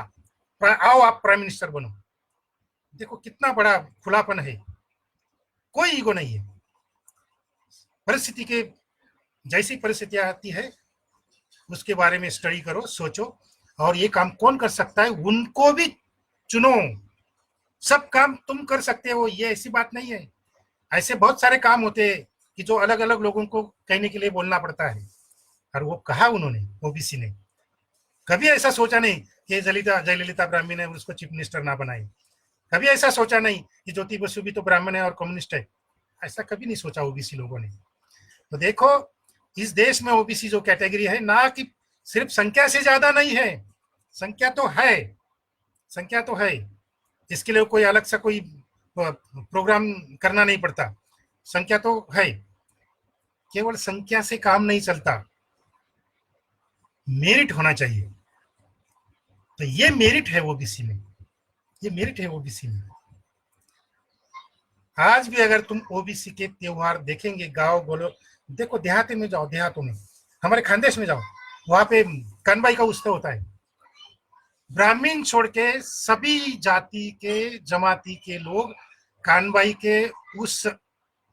आओ आप प्राइम मिनिस्टर बनो। देखो कितना बड़ा खुलापन है, कोई ईगो नहीं है। परिस्थिति के जैसी परिस्थितियां आती है उसके बारे में स्टडी करो, सोचो, और ये काम कौन कर सकता है उनको भी चुनो। सब काम तुम कर सकते हो ये ऐसी बात नहीं है। ऐसे बहुत सारे काम होते हैं कि जो अलग अलग लोगों को कहने के लिए बोलना पड़ता है, और वो कहा उन्होंने, ओबीसी ने कभी ऐसा सोचा नहीं कि जयललिता ब्राह्मण है उसको चीफ मिनिस्टर ना बनाए। कभी ऐसा सोचा नहीं कि ज्योति बसु भी तो ब्राह्मण है और कम्युनिस्ट है, ऐसा कभी नहीं सोचा ओबीसी लोगों ने। तो देखो इस देश में ओबीसी जो कैटेगरी है ना, कि सिर्फ संख्या से ज्यादा नहीं है, संख्या तो है, संख्या तो है, इसके लिए कोई अलग सा कोई प्रोग्राम करना नहीं पड़ता, संख्या तो है। केवल संख्या से काम नहीं चलता, मेरिट होना चाहिए। तो ये मेरिट है ओबीसी में, ये मेरिट है ओबीसी में। आज भी अगर तुम ओबीसी के त्योहार देखेंगे, गांव बोलो, देखो देहाती में जाओ, देहातों में, हमारे खानदेश में जाओ, वहां पे कानबाई का उत्सव होता है। ब्राह्मण छोड़ के सभी जाति के, जमाती के लोग कानबाई के उस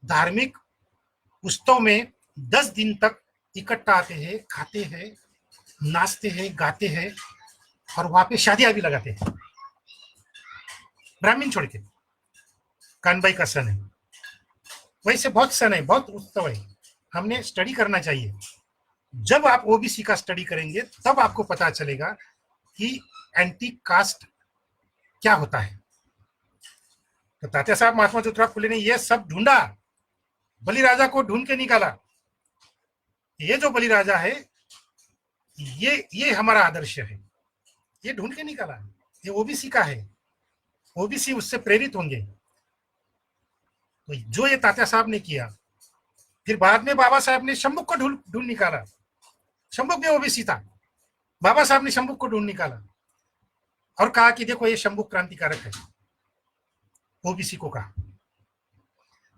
धार्मिक उत्सव में 10 दिन तक इकट्ठा आते हैं, खाते हैं, नाचते हैं, गाते हैं, और वहां पे शादियां भी लगाते हैं। ब्राह्मण छोड़ के कानबाई का सन है, वैसे बहुत सन है, बहुत उत्सव है, हमने स्टडी करना चाहिए। जब आप ओबीसी का स्टडी करेंगे तब आपको पता चलेगा कि एंटी कास्ट क्या होता है। तो तात्या साहब महात्मा ज्योतिराव फुले ने यह सब ढूंढा, बलिराजा को ढूंढ के निकाला। ये जो बलिराजा है ये हमारा आदर्श है, ये ढूंढ के निकाला, ये ओबीसी का है, ओबीसी उससे प्रेरित होंगे। तो जो ये तात्या साहब ने किया, फिर बाद में बाबा साहब ने शंभुक को ढूंढ निकाला, शंभुक भी ओबीसी था, बाबा साहब ने शंभुक को ढूंढ निकाला और कहा कि देखो ये शंभुक क्रांतिकारक है, ओबीसी को कहा।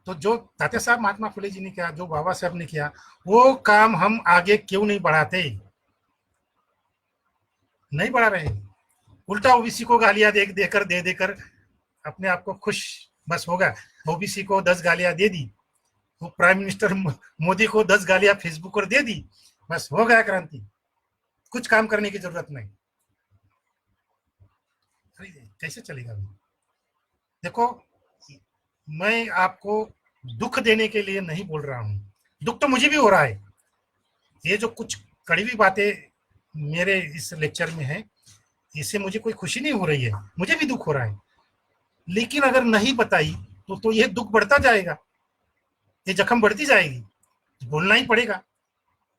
तो जो तात्या साहब महात्मा फुले जी ने किया, जो बाबा साहब ने किया, वो काम हम आगे क्यों नहीं बढ़ाते, नहीं बढ़ा रहे, उल्टा ओबीसी को गालियां दे देकर अपने आप को खुश बस होगा। ओबीसी को 10 गालियां दे दी, वो प्राइम मिनिस्टर मोदी को 10 गालियां फेसबुक पर दे दी, बस हो गया क्रांति, कुछ काम करने की जरूरत नहीं। कैसे चलेगा? देखो मैं आपको दुख देने के लिए नहीं बोल रहा हूं, दुख तो मुझे भी हो रहा है। ये जो कुछ कड़वी बातें मेरे इस लेक्चर में है, इससे मुझे कोई खुशी नहीं हो रही है, मुझे भी दुख हो रहा है, लेकिन अगर नहीं बताई तो ये दुख बढ़ता जाएगा, ये जख्म बढ़ती जाएगी, बोलना ही पड़ेगा।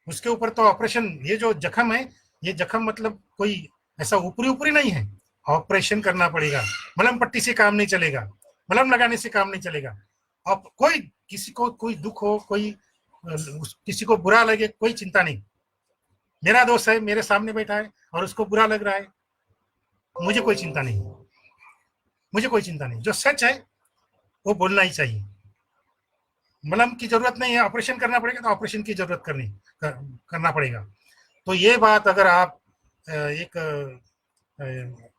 उसके ऊपर तो ऑपरेशन, ये जो जख्म है, ये जख्म मतलब कोई ऐसा ऊपरी ऊपरी नहीं है, ऑपरेशन करना पड़ेगा। मलहम पट्टी से काम नहीं चलेगा, मलहम लगाने से काम नहीं चलेगा। अब कोई किसी को कोई दुख हो, कोई किसी को बुरा लगे, कोई चिंता नहीं, मेरा दोस्त है, मेरे सामने बैठा है और उसको बुरा लग रहा है, मुझे कोई चिंता नहीं, मुझे कोई चिंता नहीं। जो सच है वो बोलना ही चाहिए। मलहम की जरूरत नहीं है, ऑपरेशन करना पड़ेगा तो ऑपरेशन की जरूरत करना पड़ेगा। तो ये बात अगर आप एक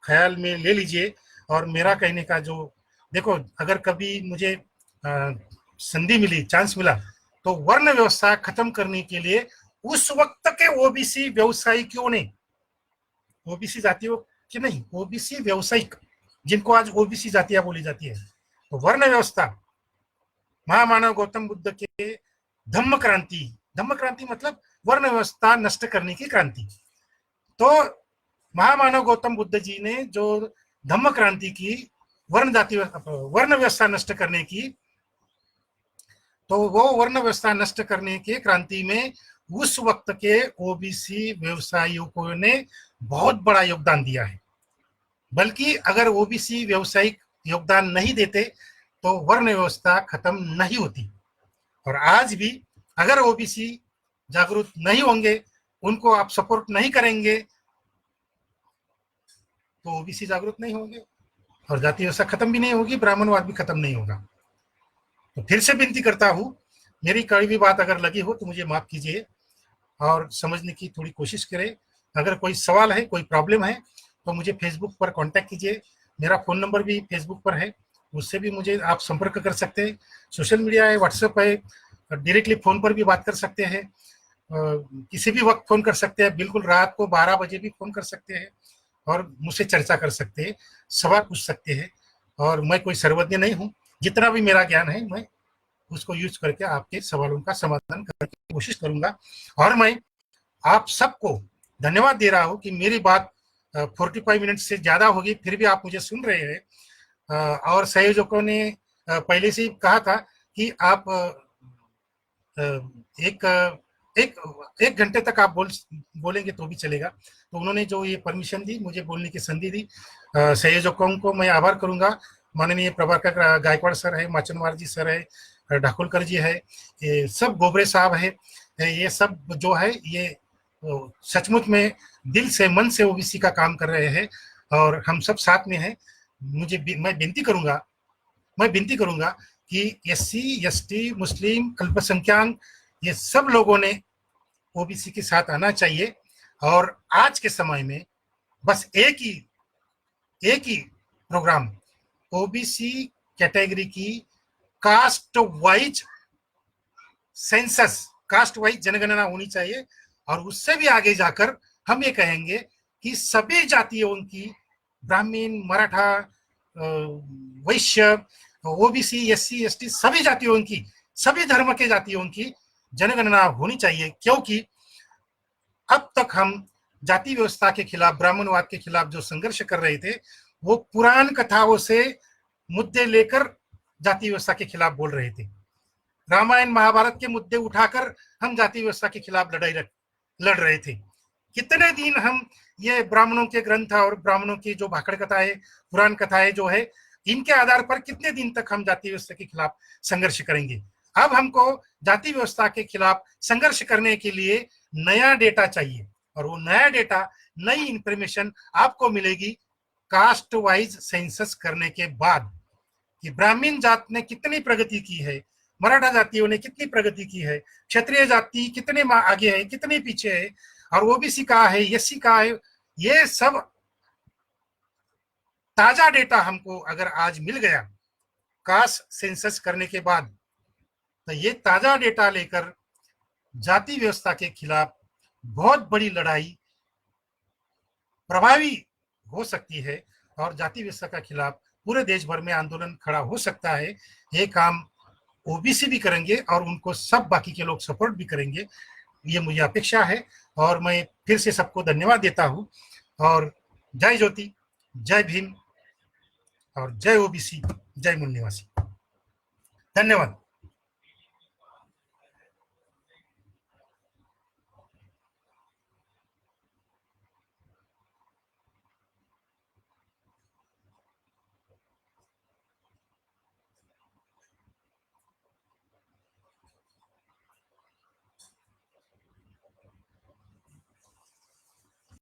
ख्याल में ले लीजिए। और मेरा कहने का जो, देखो अगर कभी मुझे संधि मिली, चांस मिला, तो वर्ण व्यवस्था खत्म करने के लिए उस वक्त के ओबीसी व्यवसायियों ने, ओबीसी जातियों के नहीं, ओबीसी व्यवसायिक, जिनको आज ओबीसी जातियां बोली जाती है, तो वर्ण व्यवस्था, महामानव गौतम बुद्ध के धम्म क्रांति, धम्म क्रांति मतलब वर्ण व्यवस्था नष्ट करने की क्रांति। तो महामानव गौतम बुद्ध जी ने जो धम्म क्रांति की, वर्ण व्यवस्था नष्ट करने की, तो वो वर्ण व्यवस्था नष्ट करने के क्रांति में उस वक्त के ओबीसी व्यवसायियों ने बहुत बड़ा योगदान दिया है। बल्कि अगर ओबीसी व्यवसायिक योगदान नहीं देते तो वर्ण व्यवस्था खत्म नहीं होती। और आज भी अगर ओबीसी जागरूक नहीं होंगे, उनको आप सपोर्ट नहीं करेंगे, तो ओबीसी जागरूक नहीं होंगे और जाति व्यवस्था खत्म भी नहीं होगी, ब्राह्मणवाद भी खत्म नहीं होगा। तो फिर से विनती करता हूं, मेरी कड़वी बात अगर लगी हो तो मुझे माफ कीजिए और समझने की थोड़ी कोशिश करें। अगर कोई सवाल है, कोई प्रॉब्लम है, तो मुझे फेसबुक पर कांटेक्ट कीजिए। मेरा फ़ोन नंबर भी फेसबुक पर है, उससे भी मुझे आप संपर्क कर सकते हैं। सोशल मीडिया है, व्हाट्सएप है, डायरेक्टली फ़ोन पर भी बात कर सकते हैं, किसी भी वक्त फ़ोन कर सकते हैं, बिल्कुल रात को 12 बजे भी फ़ोन कर सकते हैं और मुझसे चर्चा कर सकते हैं, सवाल पूछ सकते हैं। और मैं कोई सर्वज्ञ नहीं हूँ, जितना भी मेरा ज्ञान है मैं उसको यूज करके आपके सवालों का समाधान करने की कोशिश करूंगा। और मैं आप सबको धन्यवाद दे रहा हूं कि मेरी बात 45 मिनट से ज्यादा होगी, फिर भी आप मुझे सुन रहे हैं। और संयोजकों ने पहले से ही कहा था कि आप एक एक एक घंटे तक आप बोलेंगे तो भी चलेगा। तो उन्होंने जो ये परमिशन दी, मुझे बोलने की संधि दी, संयोजकों को मैं आभार करूंगा। माननीय प्रभाकर गायकवाड़ सर है, माचनवार जी सर है, ढाकुलकर जी है, ये सब गोबरे साहब है, ये सब जो है ये सचमुच में दिल से मन से ओबीसी का काम कर रहे हैं और हम सब साथ में हैं। मैं विनती करूंगा कि एससी, एसटी, मुस्लिम, अल्पसंख्यक, ये सब लोगों ने ओबीसी के साथ आना चाहिए। और आज के समय में बस एक ही प्रोग्राम ओबीसी कैटेगरी की caste wise census, caste wise जनगणना होनी चाहिए। और उससे भी आगे जाकर हम ये कहेंगे कि सभी जातियों की, ब्राह्मण, मराठा, वैश्य, ओबीसी, एससी, एसटी, सभी जातियों की, सभी धर्म के जातियों की जनगणना होनी चाहिए। क्योंकि अब तक हम जाति व्यवस्था के खिलाफ, ब्राह्मणवाद के खिलाफ जो संघर्ष कर रहे थे, वो पुराण कथाओं से मुद्दे लेकर जाति व्यवस्था के खिलाफ बोल रहे थे। रामायण महाभारत के मुद्दे उठाकर हम जाति व्यवस्था के खिलाफ लड़ रहे थे। कितने दिन हम ये ब्राह्मणों के ग्रंथ और ब्राह्मणों की जो भाखड़ कथाएं, पुराण कथाएं जो है, इनके आधार पर कितने दिन तक हम जाति व्यवस्था के खिलाफ संघर्ष करेंगे। अब हमको जाति व्यवस्था के खिलाफ संघर्ष करने के लिए नया डेटा चाहिए, और वो नया डेटा, नई इंफॉर्मेशन आपको मिलेगी कास्ट वाइज सेंसस करने के बाद, कि ब्राह्मण जात ने कितनी प्रगति की है, मराठा जातियों ने कितनी प्रगति की है, क्षत्रिय जाति कितने आगे है, कितने पीछे है, और ओबीसी का है, एससी का है। ये सब ताजा डेटा हमको अगर आज मिल गया कास्ट सेंसस करने के बाद, तो ये ताजा डेटा लेकर जाति व्यवस्था के खिलाफ बहुत बड़ी लड़ाई प्रभावी हो सकती है और जाति व्यवस्था के खिलाफ पूरे देश भर में आंदोलन खड़ा हो सकता है। ये काम ओबीसी भी करेंगे और उनको सब बाकी के लोग सपोर्ट भी करेंगे, ये मुझे अपेक्षा है। और मैं फिर से सबको धन्यवाद देता हूँ। और जय ज्योति, जय भीम और जय ओबीसी, जय मूल निवासी। धन्यवाद।